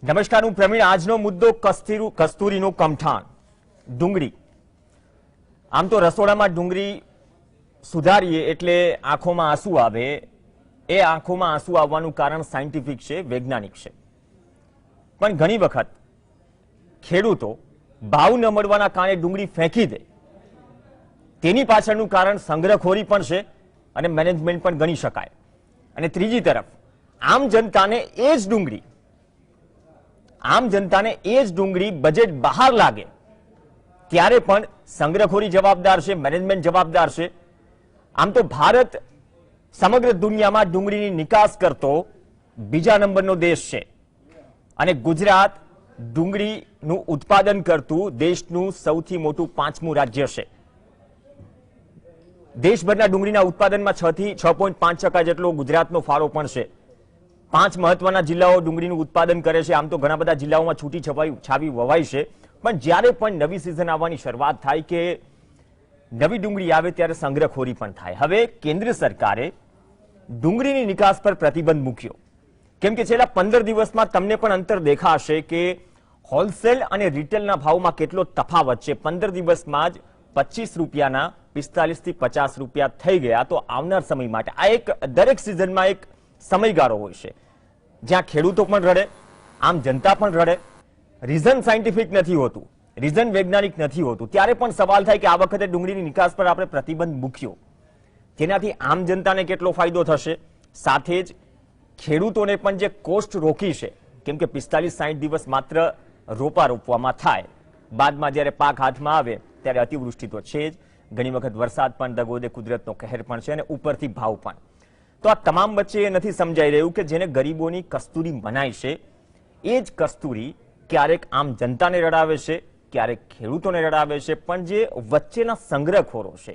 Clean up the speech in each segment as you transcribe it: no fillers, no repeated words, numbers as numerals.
નમસ્કાર, હું પ્રવીણ. આજનો મુદ્દો કસ્તુરીનું કમઠાણ, ડુંગળી. આમ તો રસોડામાં ડુંગળી સુધારીએ એટલે આંખોમાં આંસુ આવે. એ આંખોમાં આંસુ આવવાનું કારણ સાયન્ટિફિક છે, વૈજ્ઞાનિક છે. પણ ઘણી વખત ખેડૂતો ભાવ ન મળવાના કારણે ડુંગળી ફેંકી દે. તેની પાછળનું કારણ સંગ્રહખોરી પણ છે અને મેનેજમેન્ટ પણ ગણી શકાય. અને ત્રીજી તરફ આમ જનતાને એ જ ડુંગળી બજેટ બહાર લાગે ત્યારે પણ સંગ્રહખોરી જવાબદાર છે, મેનેજમેન્ટ જવાબદાર છે. આમ તો ભારત સમગ્ર દુનિયામાં ડુંગળીની નિકાસ કરતો બીજા નંબરનો દેશ છે અને ગુજરાત ડુંગળીનું ઉત્પાદન કરતું દેશનું સૌથી મોટું 5મું રાજ્ય છે. દેશભરના ડુંગળીના ઉત્પાદનમાં 6 થી 6.5% જેટલો ગુજરાતનો ફાળો પણ છે. 5 મહત્વના જિલ્લાઓ ડુંગળીનું ઉત્પાદન કરે છે. આમ તો ઘણા બધા જિલ્લાઓમાં છૂટી છાવી વવાય છે, પણ જ્યારે પણ નવી સિઝન આવવાની શરૂઆત થાય કે નવી ડુંગળી આવે ત્યારે સંગ્રહખોરી પણ થાય. હવે કેન્દ્ર સરકારે ડુંગળીની નિકાસ પર પ્રતિબંધ મૂક્યો, કેમ કે છેલ્લા 15 દિવસમાં તમને પણ અંતર દેખાશે કે હોલસેલ અને રિટેલના ભાવમાં કેટલો તફાવત છે. 15 દિવસમાં જ 25 રૂપિયાના 45 થી 50 રૂપિયા થઈ ગયા. તો આવનાર સમય માટે આ એક દરેક સિઝનમાં એક સમયગાળો હોય છે જ્યાં ખેડૂતો પણ રડે, આમ જનતા પણ રડે. રીઝન સાયન્ટિફિક નથી હોતું, રીઝન વૈજ્ઞાનિક નથી હોતું. ત્યારે પણ સવાલ થાય કે આ વખતે ડુંગળીની નિકાસ પર આપણે પ્રતિબંધ મૂક્યો, તેનાથી આમ જનતાને કેટલો ફાયદો થશે, સાથે જ ખેડૂતોને પણ જે કોસ્ટ રોકી છે, કેમ કે 45-60 દિવસ માત્ર રોપવામાં થાય, બાદમાં જ્યારે પાક હાથમાં આવે ત્યારે અતિવૃષ્ટિ તો છે જ, ઘણી વખત વરસાદ પણ દગો દે, કુદરતનો કહેર પણ છે અને ઉપરથી ભાવ પણ. તો આ તમામ વચ્ચે એ નથી સમજાઈ રહ્યું કે જેને ગરીબોની કસ્તુરી મનાય છે એ જ કસ્તુરી ક્યારેક આમ જનતાને રડાવે છે, ક્યારેક ખેડૂતોને રડાવે છે, પણ જે વચ્ચેના સંગ્રહખોરો છે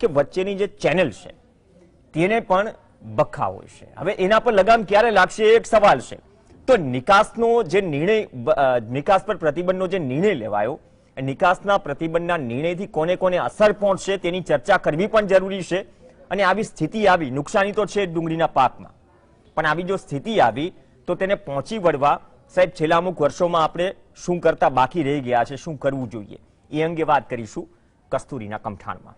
કે વચ્ચેની જે ચેનલ છે તેને પણ બખા હોય છે. હવે એના પર લગામ ક્યારે લાગશે એ એક સવાલ છે. તો નિકાસનો જે નિર્ણય, નિકાસ પર પ્રતિબંધનો જે નિર્ણય લેવાયો, નિકાસના પ્રતિબંધના નિર્ણયથી કોને કોને અસર પહોંચશે તેની ચર્ચા કરવી પણ જરૂરી છે. અને આવી સ્થિતિ આવી, નુકસાની તો છે ડુંગળીના પાકમાં, પણ આવી જો સ્થિતિ આવી તો તેને પહોંચી વળવા સાહેબ છેલ્લા અમુક વર્ષોમાં આપણે શું કરતા બાકી રહી ગયા છે, શું કરવું જોઈએ, એ અંગે વાત કરીશું કસ્તુરીના કમઠાણમાં.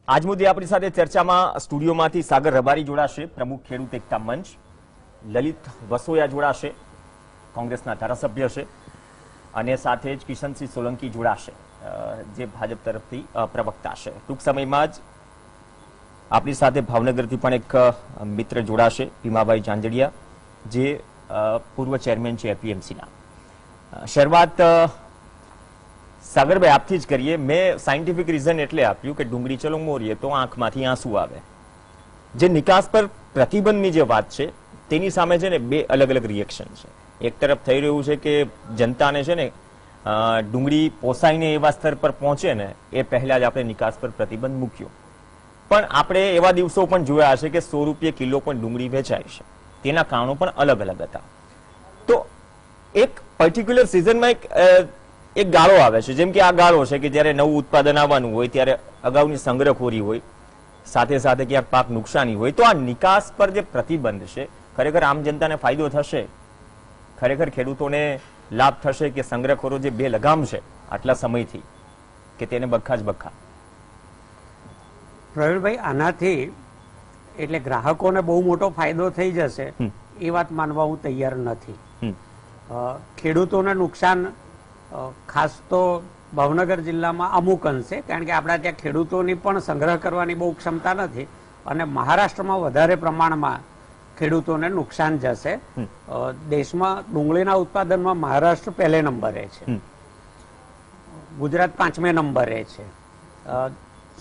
આજ મુદ્દે આપણી સાથે ચર્ચામાં સ્ટુડિયોમાંથી સાગર રબારી જોડાશે, પ્રમુખ ખેડૂત એકતા મંચ. લલિત વસોયા જોડાશે, કોંગ્રેસના ધારાસભ્ય છે, અને સાથે જ કિશનસિંહ સોલંકી જોડાશે, જે ભાજપ તરફથી પ્રવક્તા છે. ટૂંક સમયમાં જ આપણી સાથે ભાવનગરથી પણ એક મિત્ર જોડાશે, ભીમાભાઈ જાંજડિયા, જે પૂર્વ ચેરમેન છે એપીએમસીના. શરૂઆત સાગરભાઈ આપથી જ કરીએ. મેં સાયન્ટિફિક રીઝન એટલે આપ્યું કે ડુંગળી ચલો મોરીએ તો આંખમાંથી આંસુ આવે. જે નિકાસ પર પ્રતિબંધની જે વાત છે તેની સામે છે ને બે અલગ અલગ રિએક્શન છે. એક તરફ થઈ રહ્યું છે કે જનતાને છે ને ડુંગળી પોસાઈને એવા સ્તર પર પહોંચે ને એ પહેલા જ આપણે નિકાસ પર પ્રતિબંધ મૂક્યો. પણ આપણે એવા દિવસો પણ જોયા હશે કે 100 રૂપિયા કિલો પણ ડુંગળી વેચાય છે. તેના કારણો પણ અલગ અલગ હતા. તો એક પર્ટિક્યુલર સિઝનમાં એક ગાળો આવે છે, જેમ કે આ ગાળો છે કે જ્યારે નવું ઉત્પાદન આવવાનું હોય ત્યારે અગાઉની સંગ્રહખોરી હોય, સાથે સાથે ક્યાંક પાક નુકસાની હોય. તો આ નિકાસ પર જે પ્રતિબંધ છે ખરેખર આમ જનતાને ફાયદો થશે, ખરેખર ખેડૂતોને લાભ થશે કે સંગ્રહખોરો જે બે લગામ છે આટલા સમયથી કે તેને બખા જ બખા? પ્રવીણભાઈ, આનાથી એટલે ગ્રાહકોને બહુ મોટો ફાયદો થઈ જશે એ વાત માનવા હું તૈયાર નથી. ખેડૂતોને નુકસાન ખાસ તો ભાવનગર જિલ્લામાં અમુક અંશે, કારણ કે આપણા ત્યાં ખેડૂતોની પણ સંગ્રહ કરવાની બહુ ક્ષમતા નથી, અને મહારાષ્ટ્રમાં વધારે પ્રમાણમાં ખેડૂતોને નુકસાન જશે. દેશમાં ડુંગળીના ઉત્પાદનમાં મહારાષ્ટ્ર પહેલે નંબરે છે, ગુજરાત 5મે નંબરે છે.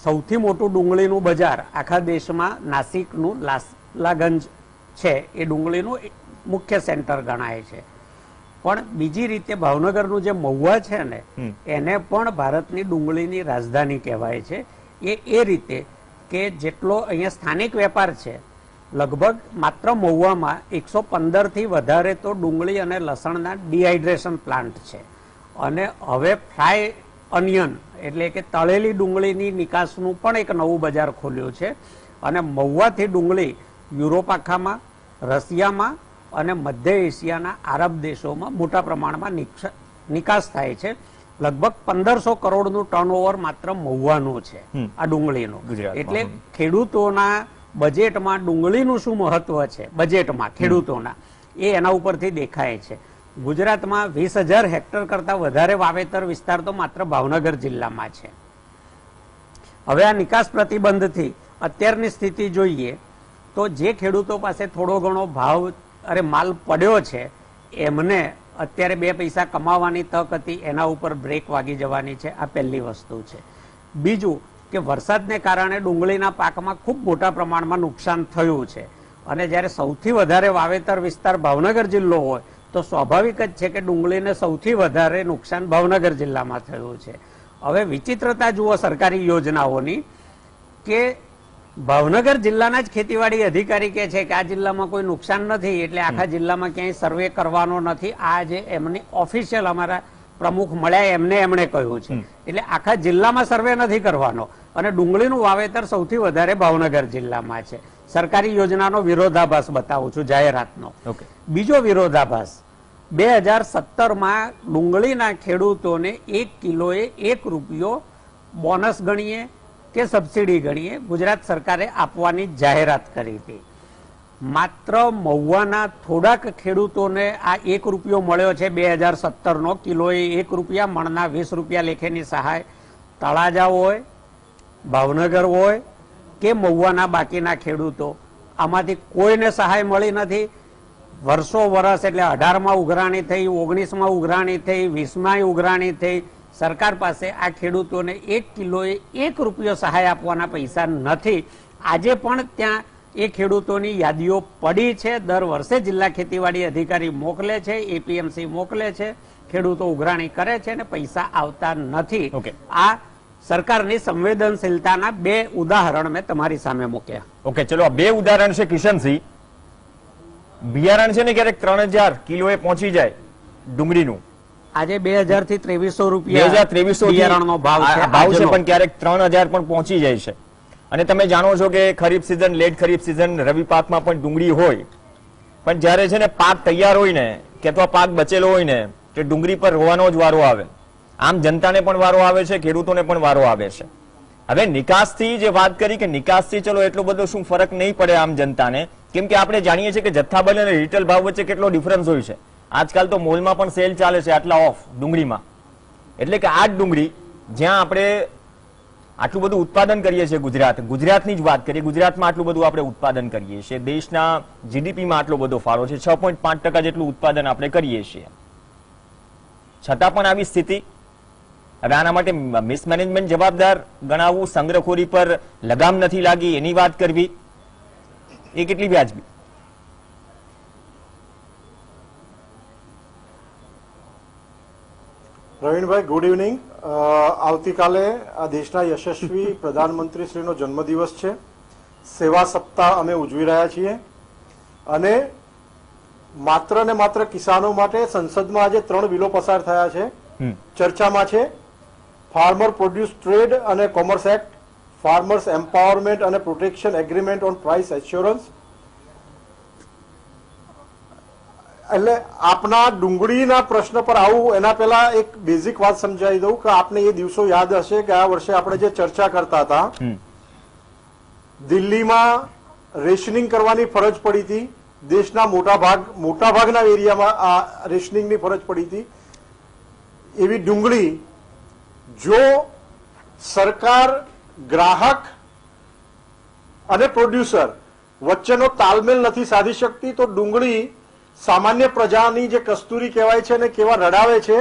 સૌથી મોટું ડુંગળીનું બજાર આખા દેશમાં નાસિકનું લાસલાગંજ છે, એ ડુંગળીનું મુખ્ય સેન્ટર ગણાય છે. પણ બીજી રીતે ભાવનગરનું જે મહુવા છે ને એને પણ ભારતની ડુંગળીની રાજધાની કહેવાય છે. એ રીતે કે જેટલો અહીંયા સ્થાનિક વેપાર છે, લગભગ માત્ર મહુવામાં 115 થી વધારે તો ડુંગળી અને લસણના ડિહાઇડ્રેશન પ્લાન્ટ છે. અને હવે ફ્રાય અનિયન એટલે કે તળેલી ડુંગળીની નિકાસનું પણ એક નવું બજાર ખોલ્યું છે અને મહુવાથી ડુંગળી યુરોપ આખામાં, રશિયામાં અને મધ્ય એશિયાના આરબ દેશોમાં મોટા પ્રમાણમાં નિકાસ થાય છે. લગભગ 1500 કરોડનું ટર્નઓવર માત્ર મહુવાનું છે આ ડુંગળીનું. એટલે ખેડૂતોના બજેટમાં ડુંગળીનું શું મહત્વ છે બજેટમાં ખેડૂતોના, એ એના ઉપરથી દેખાય છે. ગુજરાતમાં 20,000 હેક્ટર કરતા વધારે વાવેતર વિસ્તાર તો માત્ર ભાવનગર જિલ્લામાં છે. હવે આ નિકાસ પ્રતિબંધથી અત્યારની સ્થિતિ જોઈએ તો જે ખેડૂતો પાસે થોડો ઘણો માલ પડ્યો છે એમને અત્યારે 2 પૈસા કમાવાની તક હતી, એના ઉપર બ્રેક વાગી જવાની છે. આ પહેલી વસ્તુ છે. બીજું કે વરસાદને કારણે ડુંગળીના પાકમાં ખૂબ મોટા પ્રમાણમાં નુકસાન થયું છે અને જ્યારે સૌથી વધારે વાવેતર વિસ્તાર ભાવનગર જિલ્લો હોય તો સ્વાભાવિક જ છે કે ડુંગળીને સૌથી વધારે નુકસાન ભાવનગર જિલ્લામાં થયું છે. હવે વિચિત્રતા જુઓ સરકારી યોજનાઓની કે ભાવનગર જિલ્લાના જ ખેતીવાડી અધિકારી કહે છે કે આ જિલ્લામાં કોઈ નુકસાન નથી એટલે આખા જિલ્લામાં ક્યાંય સર્વે કરવાનો નથી. આ જે એમની ઓફિશિયલ અમારા પ્રમુખ મળ્યા એમણે કહ્યું છે. એટલે આખા જિલ્લામાં સર્વે નથી કરવાનો અને ડુંગળીનું વાવેતર સૌથી વધારે ભાવનગર જિલ્લામાં છે. સરકારી યોજનાનો વિરોધાભાસ બતાવું છું, જાહેરાતનો. બીજો વિરોધાભાસ 2017માં ડુંગળીના ખેડૂતોને 1 કિલોએ 1 રૂપિયો બોનસ ગણીએ કે સબસિડી ગણીએ ગુજરાત સરકારે આપવાની જાહેરાત કરી હતી. માત્ર મહુવાના થોડાક ખેડૂતોને આ 1 રૂપિયો મળ્યો છે 2017નો. કિલોએ 1 રૂપિયા, મણના 20 રૂપિયા લેખેની સહાય તળાજા હોય, ભાવનગર હોય કે મહુવાના બાકીના ખેડૂતો, આમાંથી કોઈને સહાય મળી નથી. વર્ષો એટલે 18માં ઉઘરાણી થઈ, 19માં ઉઘરાણી થઈ, 20માં ઉઘરાણી થઈ. સરકાર પાસે આ ખેડૂતોને 1 કિલોએ 1 રૂપિયો સહાય આપવાના પૈસા નથી. આજે પણ ત્યાં એ ખેડૂતોની યાદીઓ પડી છે. દર વર્ષે જિલ્લા ખેતીવાડી અધિકારી મોકલે છે, એપીએમસી મોકલે છે, ખેડૂતો ઉઘરાણી કરે છે અને પૈસા આવતા નથી. આ સરકારની સંવેદનશીલતાના 2 ઉદાહરણ મેં તમારી સામે મૂક્યા. ઓકે, ચલો આ 2 ઉદાહરણ છે કિશનસિંહ. બિયારણ છે ને ક્યારેક 3000 કિલોએ પહોંચી જાય ડુંગળીનું. આજે 2000 થી 2300 રૂપિયા બિયારણનો ભાવ છે, પણ ક્યારેક 3000 પણ પહોંચી જાય છે. અને તમે જાણો છો કે ખરીફ સિઝન, લેટ ખરીફ સિઝન, રવિ પાકમાં પણ ડુંગળી હોય, પણ જ્યારે છે ને પાક તૈયાર હોય ને કે અથવા પાક બચેલો હોય ને કે ડુંગળી પર રોવાનો જ વારો આવે. આમ જનતાને પણ વારો આવે છે, ખેડૂતોને પણ વારો આવે છે. હવે નિકાસથી જે વાત કરી કે નિકાસથી ચલો એટલો બધો શું ફરક નહીં પડે આમ જનતાને, કેમ કે આપણે જાણીએ છીએ કે જથ્થાબંધ અને રિટેલ ભાવ વચ્ચે કેટલો ડિફરન્સ હોય છે. આજકાલ તો મોલમાં પણ સેલ ચાલે છે આટલા ઓફ ડુંગળીમાં. એટલે કે આ જ ડુંગળી જ્યાં આપણે આટલું બધું ઉત્પાદન કરીએ છીએ, ગુજરાતની જ વાત કરીએ, ગુજરાતમાં આટલું બધું આપણે ઉત્પાદન કરીએ છીએ, દેશના જીડીપીમાં આટલો બધો ફાળો છે, 6.5% જેટલું ઉત્પાદન આપણે કરીએ છીએ, છતાં પણ આવી સ્થિતિ. હવે આના માટે મિસમેનેજમેન્ટ જવાબદાર ગણાવવું, સંગ્રહખોરી પર લગામ નથી લાગી એની વાત કરવી, એ કેટલી વ્યાજબી? Pravinbhai, good evening. આવતીકાલે આ દેશના યશસ્વી પ્રધાનમંત્રીશ્રીનો જન્મદિવસ છે. સેવા સપ્તાહ અમે ઉજવી રહ્યા છીએ અને માત્ર ને માત્ર કિસાનો માટે સંસદમાં આજે 3 બિલો પસાર થયા છે, ચર્ચામાં છે. ફાર્મર પ્રોડ્યુસ ટ્રેડ અને કોમર્સ એક્ટ, ફાર્મર્સ એમ્પાવરમેન્ટ અને protection agreement on price assurance. એટલે આપના ડુંગળીના પ્રશ્ન પર આવું એના પહેલા એક બેઝિક વાત સમજાવી દઉં કે આપને એ દિવસો યાદ હશે કે આ વર્ષે આપણે જે ચર્ચા કરતા હતા, દિલ્હીમાં રેશનિંગ કરવાની ફરજ પડી હતી. દેશના મોટાભાગના એરિયામાં આ રેશનિંગની ફરજ પડી હતી. એવી ડુંગળી જો સરકાર, ગ્રાહક અને પ્રોડ્યુસર વચ્ચેનો તાલમેલ નથી સાધી શકતી તો ડુંગળી સામાન્ય પ્રજાની જે કસ્તુરી કહેવાય છે ને કેવા રડાવે છે,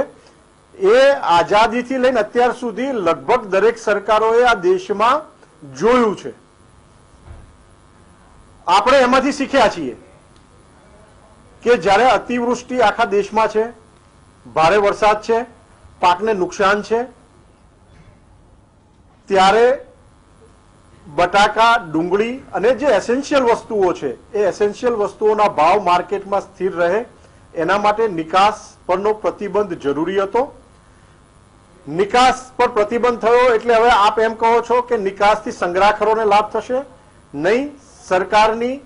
એ આઝાદીથી લઈને અત્યાર સુધી લગભગ દરેક સરકારોએ આ દેશમાં જોયું છે. આપણે એમાંથી શીખ્યા છીએ કે જ્યારે અતિવૃષ્ટિ આખા દેશમાં છે, ભારે વરસાદ છે, પાકને નુકસાન છે, ત્યારે બટાકા, ડુંગળી અને જે એસેન્શિયલ વસ્તુઓ છે એ એસેન્શિયલ વસ્તુઓના ભાવ માર્કેટમાં સ્થિર રહે એના માટે નિકાસ પરનો પ્રતિબંધ જરૂરી હતો. નિકાસ પર પ્રતિબંધ થયો એટલે હવે આપ એમ કહો છો કે નિકાસથી સંગ્રાહકોને લાભ થશે નહીં? સરકારની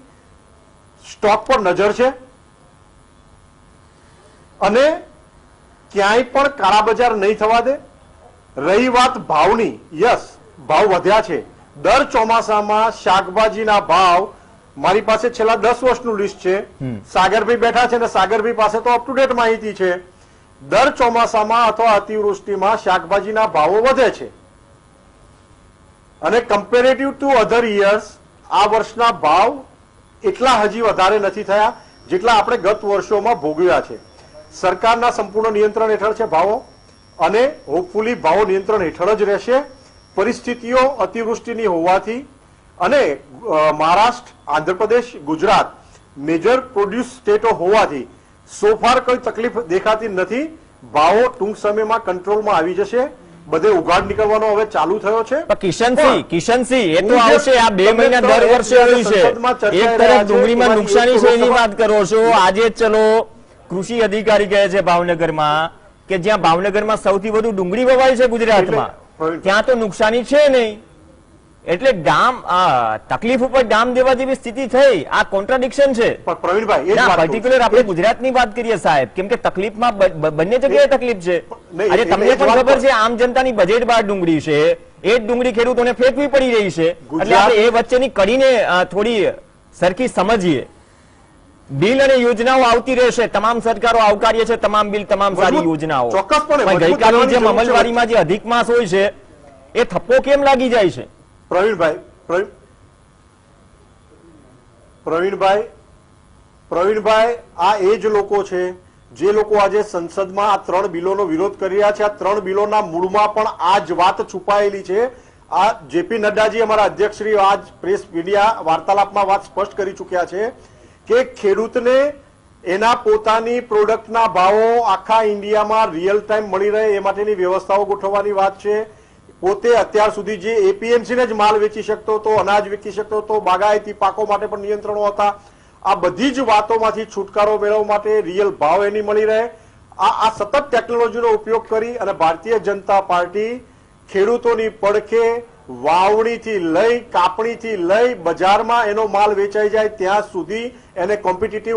સ્ટોક પર નજર છે અને ક્યાંય પણ કાળા બજાર નહીં થવા દે. રહી વાત ભાવની, યસ ભાવ વધ્યા છે. દર ચોમાસામાં શાકભાજીના ભાવ, મારી પાસે છેલ્લા 10 વર્ષનું લિસ્ટ છે, સાગરભાઈ બેઠા છે અને સાગરભાઈ પાસે તો અપ ટુ ડેટ માહિતી છે. દર ચોમાસામાં અથવા અતિવૃષ્ટિમાં શાકભાજીના ભાવો વધે છે અને કમ્પેરેટિવ ટુ અધર યર્સ આ વર્ષના ભાવ એટલા હજી વધારે નથી થયા જેટલા આપણે ગત વર્ષોમાં ભોગવ્યા છે. સરકારના સંપૂર્ણ નિયંત્રણ હેઠળ છે ભાવો અને હોપફુલી ભાવો નિયંત્રણ હેઠળ જ રહેશે. પરિસ્થિતિઓ અતિવૃષ્ટિની હોવાથી અને મહારાષ્ટ્ર, આંધ્રપ્રદેશ, ગુજરાત મેજર પ્રોડ્યુસ સ્ટેટો હોવાથી સોફાર કોઈ તકલીફ દેખાતી નથી. ભાવો ટૂંક સમયમાં કંટ્રોલમાં આવી જશે. બધે ઉઘાડ નીકળવાનો હવે ચાલુ થયો છે. કિશનસિંહ, એ તો આવશે. આ 2 મહિના દર વર્ષે હોય છે. એક તરફ ડુંગળીમાં નુકસાની છે એની વાત કરો છો. આજે ચલો કૃષિ અધિકારી કહે છે ભાવનગરમાં કે જ્યાં ભાવનગરમાં સૌથી વધુ ડુંગળી વવાય છે ગુજરાતમાં, ત્યાં તો નુકસાની છે નહીં. એટલે ગામ તકલીફ ઉપર ગામ દેવા જેવી સ્થિતિ થઈ. આ કોન્ટ્રાડિક્શન છે. પ્રવીણભાઈ, પર્ટિક્યુલર આપણે ગુજરાતની વાત કરીએ સાહેબ, કેમ કે તકલીફમાં બંને જગ્યાએ તકલીફ છે. આજે તમને પણ ખબર છે આમ જનતાની બજેટ બહાર ડુંગળી છે, એ જ ડુંગળી ખેડૂતોને ફેંકવી પડી રહી છે. એટલે આપણે એ વચ્ચેની કડીને થોડી સરખી સમજીએ. બિલ અને યોજનાઓ આવતી રહેશે. તમામ સરકારો આવકાર્ય છે, તમામ બિલ, તમામ સારી યોજનાઓ. ચોક્કસપણે ગઈકાલની જેમ અમલવારીમાં જે અધિક માસ હોય છે એ થપ્પો કેમ લાગી જાય છે? પ્રવીણભાઈ, આ એ જ લોકો છે જે લોકો આજે સંસદમાં આ 3 બિલોનો વિરોધ કરી રહ્યા છે. આ 3 બિલોના મૂળમાં પણ આ જ વાત છુપાયેલી છે. આ જેપી નડ્ડાજી, અમારા અધ્યક્ષશ્રી, આજ પ્રેસ મીડિયા વાર્તાલાપમાં વાત સ્પષ્ટ કરી ચૂક્યા છે કે ખેડૂતને એના પોતાની પ્રોડક્ટના ભાવો આખા ઇન્ડિયામાં રિયલ ટાઈમ મળી રહે એ માટેની વ્યવસ્થાઓ ગોઠવવાની વાત છે. પોતે અત્યાર સુધી જે એપીએમસી ને જ માલ વેચી શકતો હતો, અનાજ વેચી શકતો હતો, બાગાયતી પાકો માટે પણ નિયંત્રણો હતા. આ બધી જ વાતોમાંથી છુટકારો મેળવવા માટે રિયલ ભાવ એની મળી રહે, આ સતત ટેકનોલોજીનો ઉપયોગ કરી અને ભારતીય જનતા પાર્ટી ખેડૂતોની પડખે વાવણીથી લઈ કાપણીથી લઈ બજારમાં એનો માલ વેચાઈ જાય ત્યાં સુધી એને કોમ્પિટિટિવ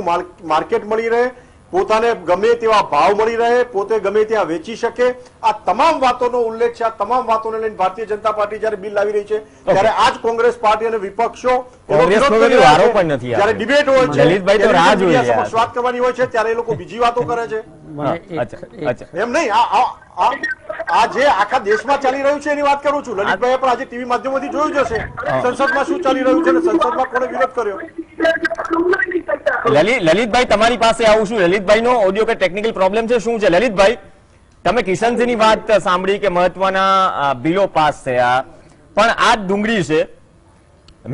માર્કેટ મળી રહે, પોતાને ગમે તેવા ભાવ મળી રહે, પોતે ગમે ત્યાં વેચી શકે. આ તમામ વાતોનો ઉલ્લેખ છે. આ તમામ વાતોને લઈને ભારતીય જનતા પાર્ટી જયારે બિલ લાવી રહી છે ત્યારે આજ કોંગ્રેસ પાર્ટી અને વિપક્ષો જયારે ડિબેટ હોય છે, વાત કરવાની હોય છે ત્યારે એ લોકો બીજી વાતો કરે છે. એમ નહીં, આ જે આખા દેશમાં ચાલી રહ્યું છે એની વાત કરું છું. લલિતભાઈએ પણ આજે ટીવી માધ્યમોથી જોયું જ હશે સંસદમાં શું ચાલી રહ્યું છે અને સંસદમાં કોણે વિરોધ કર્યો. લલિતભાઈ, તમારી પાસે આવું છું. લલિતભાઈ નો ઓડિયો કે ટેકનિકલ પ્રોબ્લેમ છે, શું છે? લલિતભાઈ, તમે કિશનસિંહની વાત સાંભળી કે મહત્વના બિલો પાસ થયા, પણ આ જ ડુંગળી છે.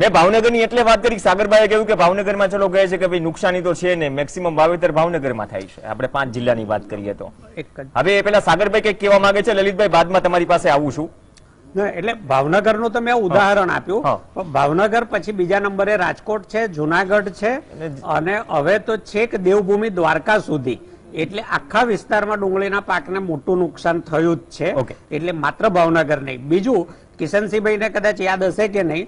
મેં ભાવનગરની એટલે વાત કરી, સાગરભાઈએ કહ્યું કે ભાવનગરમાં ચલો કહે છે કે ભાઈ નુકસાની તો છે ને, મેક્સિમમ વાવેતર ભાવનગરમાં થાય છે. આપણે 5 જિલ્લાની વાત કરીએ તો હવે પેલા સાગરભાઈ કઈક કહેવા માંગે છે. લલિતભાઈ, બાદમાં તમારી પાસે આવું છું. એટલે ભાવનગરનું તો મેં ઉદાહરણ આપ્યું. ભાવનગર પછી બીજા નંબરે રાજકોટ છે, જુનાગઢ છે અને હવે તો છેક દેવભૂમિ દ્વારકા સુધી. એટલે આખા વિસ્તારમાં ડુંગળીના પાકને મોટું નુકસાન થયું જ છે. એટલે માત્ર ભાવનગર નહીં. બીજું, કિશનસિંહભાઈને કદાચ યાદ હશે કે નહીં,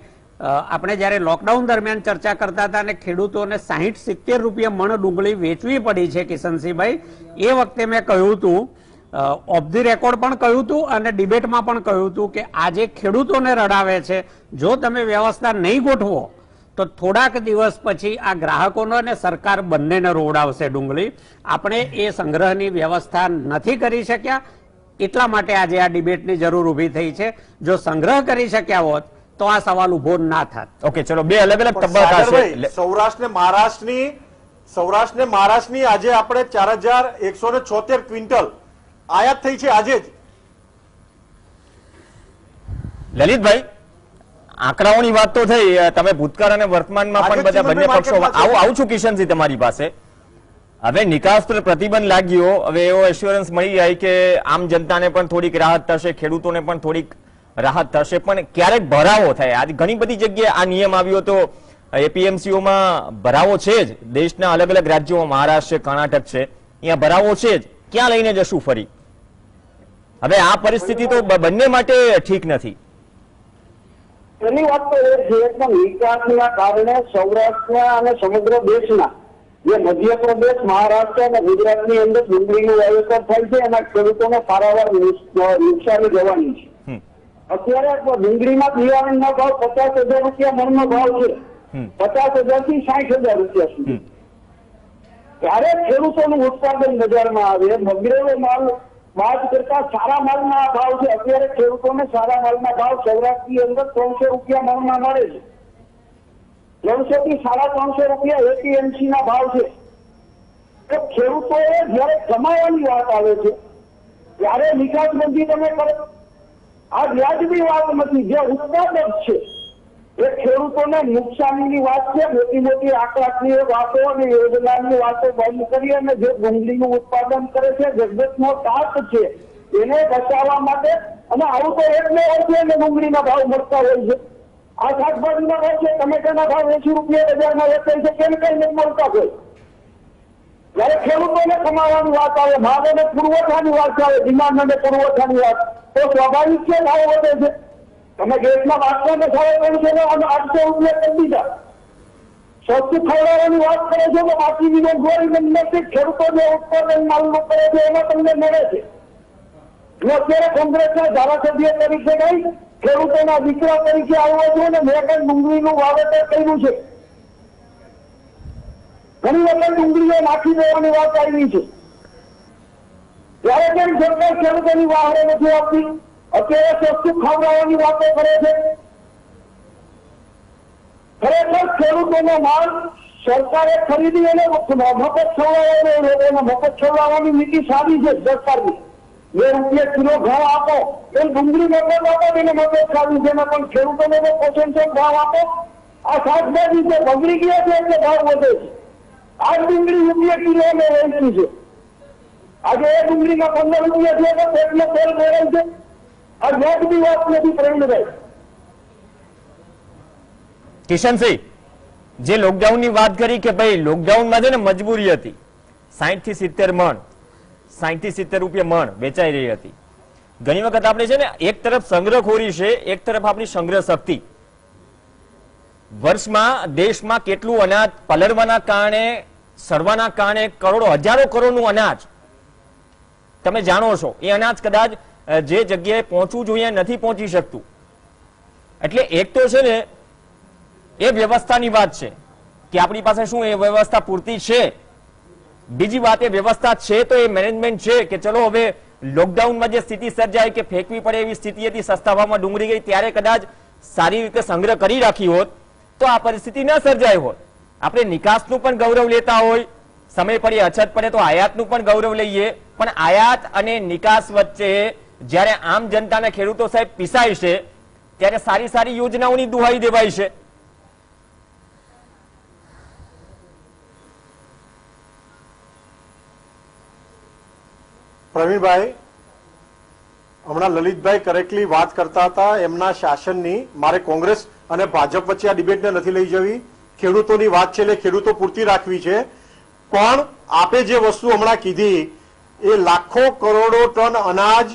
આપણે જયારે લોકડાઉન દરમિયાન ચર્ચા કરતા હતા અને ખેડૂતોને 60-70 રૂપિયા મણ ડુંગળી વેચવી પડી છે કિશનસિંહભાઈ, એ વખતે મેં કહ્યું હતું, ઓફ ધી રેકોર્ડ પણ કહ્યું હતું અને ડિબેટમાં પણ કહ્યું હતું કે આજે ખેડૂતોને રડાવે છે. જો તમે વ્યવસ્થા નહીં ગોઠવો તો થોડાક દિવસ પછી આ ગ્રાહકોનો અને સરકાર બંનેને રોવડાવશે ડુંગળી. આપણે એ સંગ્રહની વ્યવસ્થા નથી કરી શક્યા, એટલા માટે આજે આ ડિબેટની જરૂર ઊભી થઈ છે. જો સંગ્રહ કરી શક્યા હોત તો આ સવાલ ઉભો ના થાત. ઓકે, ચલો, 2 અલગ અલગ તબક્કા છે. સૌરાષ્ટ્ર ને મહારાષ્ટ્રની આજે આપણે 4176 ક્વિન્ટલ આયાત થઈ છે આજે જ. લલિતભાઈ, આંકડાઓની વાત તો થઈ, તમે ભૂતકાળ અને વર્તમાનમાં પણ બધા બંને પક્ષો. આવું છું કિશનસિંહ તમારી પાસે. હવે નિકાસ પર પ્રતિબંધ લાગ્યો, હવે એવો એશ્યોરન્સ મળી જાય કે આમ જનતાને પણ થોડીક રાહત થશે, ખેડૂતોને પણ થોડીક રાહત થશે, પણ ક્યારેક ભરાવો થાય. આજે ઘણી બધી જગ્યાએ આ નિયમ આવ્યો તો એપીએમસીઓમાં ભરાવો છે જ. દેશના અલગ અલગ રાજ્યોમાં, મહારાષ્ટ્ર છે, કર્ણાટક છે, અહીંયા ભરાવો છે જ. ક્યાં લઈને જશું ફરી? હવે આ પરિસ્થિતિ તો બંને માટે ઠીક નથી. એની વાત તો એ છે કે વિકાસના કારણે સૌરાષ્ટ્રના અને સમગ્ર દેશના જે મધ્યપ્રદેશ, મહારાષ્ટ્ર અને ગુજરાતની અંદર ડુંગળીનું વાવેતર થાય છે એના ખેડૂતોને પારાવાર નુકસાની જવાની છે. અત્યારે ડુંગળીના બિયારણનો ભાવ 50,000 રૂપિયા મણનો ભાવ છે, 50,000 થી 60,000 રૂપિયા સુધી. ત્યારે ખેડૂતોનું ઉત્પાદન બજારમાં આવે, બગડેલો માલ બાદ કરતા સારા માલના ભાવ છે. અત્યારે ખેડૂતોને સારા માલના ભાવ સૌરાષ્ટ્રની અંદર 300 રૂપિયા મણમાં મળે છે. 300 થી 350 રૂપિયા એપીએમસી ના ભાવ છે. તો ખેડૂતોએ જયારે કમાવાની વાત આવે છે ત્યારે નિકાસબંધી તમે કરો, આ વ્યાજબી વાત નથી. જે ઉત્પાદક છે એ ખેડૂતોને નુકસાનની વાત છે. મોટી મોટી આંકડાકીય વાતો અને યોજનાની વાતો બંધ કરી અને જે ડુંગળીનું ઉત્પાદન કરે છે, જગતનો તાત છે, એને બચાવવા માટે. અને આવું તો એટલે હોય છે અને ડુંગળીના ભાવ મળતા હોય છે. આ શાકભાજીના ભાવ છે, ટમેટાના ભાવ 80 રૂપિયા બજારમાં વેચાય છે, કેમ કઈ નહીં મળતા હોય. જયારે ખેડૂતોને કમાવાની વાત આવે, માંગ અને પુરવઠાની વાત આવે, ડિમાન્ડ અને પુરવઠાની વાત, તો સ્વાભાવિક છે ભાવ વધે છે. તમે ગેસના બાટલાને 350 અને 800 રૂપિયા કરી દીધા. સસ્તું ખવડાવવાની વાત કરે છે તો બાકી ગવર્મેન્ટ ખેડૂતો જે ઉત્પાદન માલનું કરે છે એમાં તમને મળે છે. હું અત્યારે કોંગ્રેસના ધારાસભ્ય તરીકે નહીં, ખેડૂતોના દીકરા તરીકે આવ્યો છું અને મેં કઈ ડુંગળીનું વાવેતર કર્યું છે. ઘણી વખત ડુંગળીઓ નાખી દેવાની વાત આવી છે. ત્યારે કેમ સરકાર ખેડૂતોની વાહરે નથી આપતી? અત્યારે સસ્તું ખવડાવવાની વાતો કરે છે. ખરેખર ખેડૂતોનો માલ સરકારે ખરીદી અને મફત ખવડાવવાની નીતિ સારી છે સરકારની. 2 રૂપિયા કિલો ઘઉં આપો, એમ ડુંગળી મફત આપો એને મફત સારી છે, પણ ખેડૂતોને તો પોષણક્ષમ ભાવ આપો. આ શાકભાજી છે બગડી ગયા છે એટલે ભાવ વધે છે. આ ડુંગળી રૂપિયા કિલો અમે વેચી છે. આજે એ ડુંગળીમાં 15 રૂપિયા છે તો પેટમાં તેલ મેળવે છે. આ વ્યાજબી વાત નથી પ્રવીણભાઈ. કિશનસિંહ, જે લોકડાઉનની વાત કરી કે ભાઈ લોકડાઉનમાં છે ને મજબૂરી હતી, 60 થી 70 મણ, 60 થી 70 રૂપિયા મણ વેચાઈ રહી હતી. ઘણી વખત આપણે છે ને એક તરફ સંગ્રહખોરી છે, એક તરફ આપણી સંગ્રહ શક્તિ. વર્ષમાં દેશમાં કેટલું અનાજ પલળવાના કારણે, સડવાના કારણે કરોડો, હજારો કરોડનું અનાજ તમે જાણો છો, એ અનાજ કદાચ જે જગ્યાએ પહોંચવું જોઈએ નથી પહોંચી શકતું. એટલે એક તો છે ને એ વ્યવસ્થાની વાત છે કે આપણી પાસે શું એ વ્યવસ્થા પૂરતી છે. બીજી વાત એ વ્યવસ્થા છે તો એ મેનેજમેન્ટ છે કે ચલો હવે લોકડાઉનમાં જે સ્થિતિ સર્જાય કે ફેંકવી પડે એવી સ્થિતિ હતી, સસ્તા ભાવમાં ડુંગળી ગઈ, ત્યારે કદાચ સારી રીતે સંગ્રહ કરી રાખી હોત તો આ પરિસ્થિતિ ન સર્જાય હોત. આપણે નિકાસનું પણ ગૌરવ લેતા હોય, સમય પડે અછત પડે તો આયાતનું પણ ગૌરવ લઈએ, પણ આયાત અને નિકાસ વચ્ચે જ્યારે આમ જનતાના ખેડૂતો સાહેબ પીસાય છે ત્યારે સારી સારી યોજનાઓની દુહાઈ દેવાય છે. પ્રવીણભાઈ, હમણાં લલિતભાઈ કરેક્ટલી વાત કરતા હતા એમના શાસનની. મારે કોંગ્રેસ અને ભાજપ વચ્ચે આ ડિબેટને નથી લઈ જવી. ખેડૂતોની વાત છે એટલે ખેડૂતો પૂરતી રાખવી છે. પણ આપે જે વસ્તુ હમણાં કીધી એ લાખો કરોડો ટન અનાજ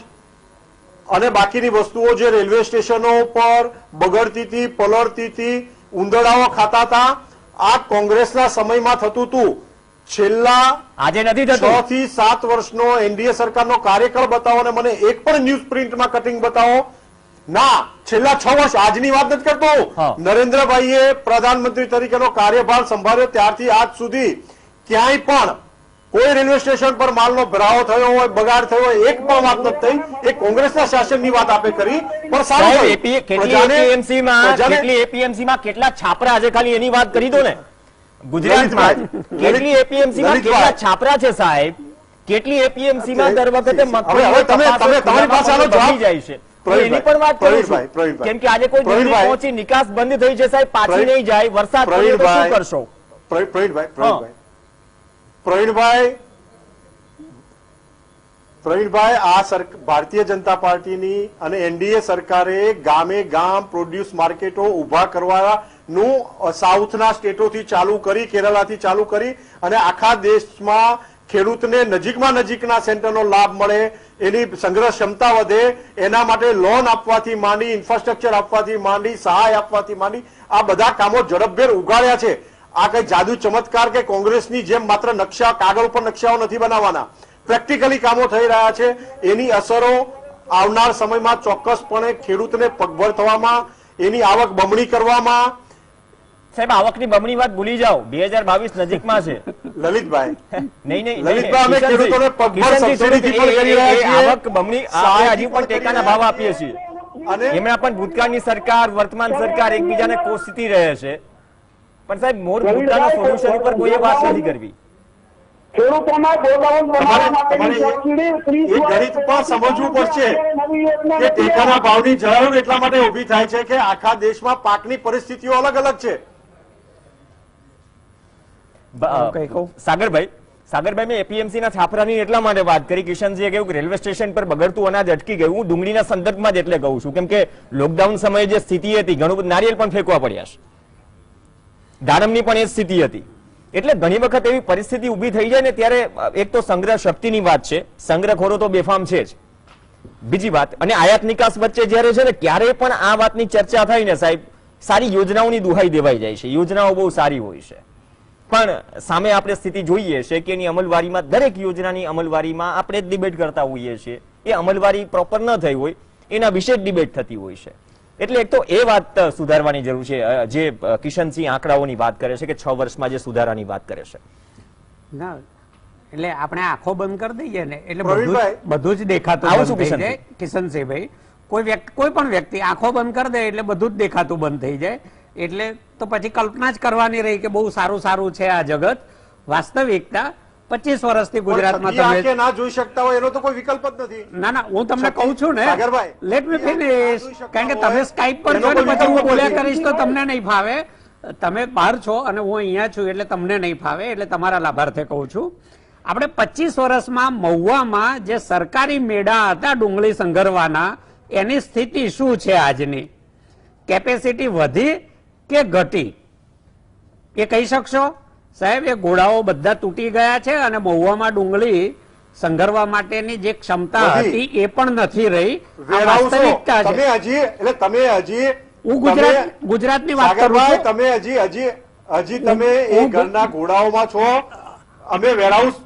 અને બાકીની વસ્તુઓ જે રેલવે સ્ટેશનો પર બગડતી હતી, પલળતી હતી, ઉંદરડાઓ ખાતા હતા, આ કોંગ્રેસના સમયમાં થતું હતું. છેલ્લા આજે નથી થતું. 6 થી 7 વર્ષનો એનડીએ સરકારનો કાર્યકાળ બતાવો અને મને એક પણ ન્યૂઝ પ્રિન્ટમાં કટિંગ બતાવો. ના, છેલ્લા 6 વર્ષ, આજની વાત નથી કરતો. નરેન્દ્રભાઈએ પ્રધાનમંત્રી તરીકેનો કાર્યભાર સંભાળ્યો ત્યારથી આજ સુધી ક્યાંય પણ કોઈ રેલવે સ્ટેશન પર માલનો ભરાવો થયો હોય, બગાડ થયો હોય, એક પણ વાત નથી થઈ. એ કોંગ્રેસના શાસનની વાત આપે કરી. પણ સારું, કેટલી એપીએમસીમાં કેટલા છાપરા, આજે ખાલી એની વાત કરી દો ને. ગુજરાતમાં કેટલી એપીએમસીમાં કેટલા છાપરા છે સાહેબ, કેટલી એપીએમસીમાં દર વખતે તમારી પાસે આનો જવાબ જાય છે. એની પણ વાત કરું છું કેમ કે આજે કોઈ દિલ્હી પહોંચી નિકાસ બંધ થઈ છે સાહેબ, પાછી નહીં જાય, વરસાદ પડે તો શું કરશો? પ્રવીણભાઈ, આ ભારતીય જનતા પાર્ટીની અને એનડીએ સરકારે ગામે ગામ પ્રોડ્યુસ માર્કેટો ઉભા કરવાનું સાઉથના સ્ટેટોથી ચાલુ કરી, કેરલાથી ચાલુ કરી અને આખા દેશમાં ખેડૂતને નજીકમાં નજીકના સેન્ટરનો લાભ મળે, એની સંગ્રહ ક્ષમતા વધે, એના માટે લોન આપવાથી માંડી, ઇન્ફ્રાસ્ટ્રક્ચર આપવાથી માંડી, સહાય આપવાથી માંડી આ બધા કામો ઝડપભેર ઉગાડ્યા છે. આ કઈ જાદુ ચમત્કાર કે કોંગ્રેસની જેમ માત્ર નકશા, કાગળ ઉપર નકશાઓ નથી બનાવવાના, પ્રેક્ટિકલી કામો થઈ રહ્યા છે. એની અસરો આવનાર સમયમાં ચોક્કસપણે ખેડૂતને પગભર થવામાં, એની આવક બમણી કરવામાં. સાહેબ, આવકની બમણી વાત ભૂલી જાઓ, 2022 નજીકમાં છે. લલિતભાઈ, નહીં નહીં લલિતભાઈ, અમે ખેડૂતોને પગભર સબસિડીથી પણ કરી રહ્યા છીએ. આવક બમણી આપણે હજી પણ ટેકાના ભાવ આપીએ છીએ. અને એમના પણ ભૂતકાળની સરકાર, વર્તમાન સરકાર એકબીજાને કોસતી રહે છે. પણ સાહેબ, મોર મુદ્દાના સોલ્યુશન ઉપર કોઈએ વાત નથી કરવી. ખેડૂતોના ગોડાઉન બનાવવા માટેની તમારે સબસિડી એ ગણિત પણ સમજવું પડશે કે ટેકાના ભાવની જરૂર એટલા માટે ઊભી થાય છે કે આખા દેશમાં પાકની પરિસ્થિતિઓ અલગ અલગ છે. કઈ કહું? સાગરભાઈ, મેં એપીએમસી ના છાપરાની એટલા માટે વાત કરી, કિશનજીએ કહ્યું કે રેલવે સ્ટેશન પર બગડતું અનાજ અટકી ગયું. હું ડુંગળીના સંદર્ભમાં જ એટલે કહું છું, કેમ કે લોકડાઉન સમયે જે સ્થિતિ હતી, ઘણું બધું નારિયેલ પણ ફેંકવા પડ્યા છે, દાડમની પણ એ સ્થિતિ હતી. એટલે ઘણી વખત એવી પરિસ્થિતિ ઊભી થઈ જાય ને ત્યારે એક તો સંગ્રહ શક્તિની વાત છે, સંગ્રહખોરો તો બેફામ છે જ. બીજી વાત, અને આયાત નિકાસ વચ્ચે જ્યારે છે ને ક્યારેય પણ આ વાતની ચર્ચા થાય ને સાહેબ, સારી યોજનાઓની દુહાઈ દેવાઈ જાય છે. યોજનાઓ બહુ સારી હોય છે, પણ સામે આપણે સ્થિતિ જોઈએ છે કે એની અમલવારીમાં, દરેક યોજનાની અમલવારીમાં આપણે ડિબેટ કરતા હોઈએ છીએ. એ અમલવારી પ્રોપર ન થઈ હોય એના વિશે જ ડિબેટ થતી હોય છે. એટલે એક તો એ વાત સુધારવાની જરૂર છે. જે કિશનસિંહ આંકડાઓની વાત કરે છે કે 6 વર્ષમાં જે સુધારાની વાત કરે છે, ના એટલે આપણે આંખો બંધ કરી દઈએ ને એટલે પ્રવીણભાઈ, બધું જ દેખાતું આવું બંધ શું થઈ જાય. કિશનસિંહભાઈ, કોઈ પણ વ્યક્તિ આંખો બંધ કરી દે એટલે બધું જ દેખાતું બંધ થઈ જાય. એટલે તો પછી કલ્પના જ કરવાની રહી કે બહુ સારું સારું છે આ જગત. વાસ્તવિકતા 25 વર્ષથી ગુજરાતમાં પણ થતી તમે આંખે ના જોઈ શકતા હોય એનો તો કોઈ વિકલ્પ જ નથી. ના ના, હું તમને કહું છું ને, સાગરભાઈ, લેટ મી ફિનિશ. કારણ કે તમે સ્કાઇપ પર એનો છો ને કોઈ પછી હું વિકલ્પ બોલ્યા નથી. કરીશ તો તમને નહીં ફાવે. તમે બહાર છો અને હું અહીંયા છું એટલે તમને નહીં ફાવે, એટલે તમારા લાભાર્થે કહું છું. આપણે 25 વર્ષમાં મહુવામાં જે સરકારી મેળા હતા ડુંગળી સંઘરવાના, એની સ્થિતિ શું છે આજની? કેપેસિટી વધી કે ઘટી એ કહી શકશો સાહેબ? એ ઘોડાઓ બધા તૂટી ગયા છે અને મહુવામાં ડુંગળી સંઘરવા માટેની જે ક્ષમતા નથી. હતી એ પણ નથી રહી. આ વેરહાઉસો, વાસ્તવિકતા છે. તમે હજી હું ગુજરાતની વાત કરું સાગરભાઈ, છું. તમે હજી તમે એ ઘરના ઘોડાઓમાં છો. અમે વેરહાઉસ,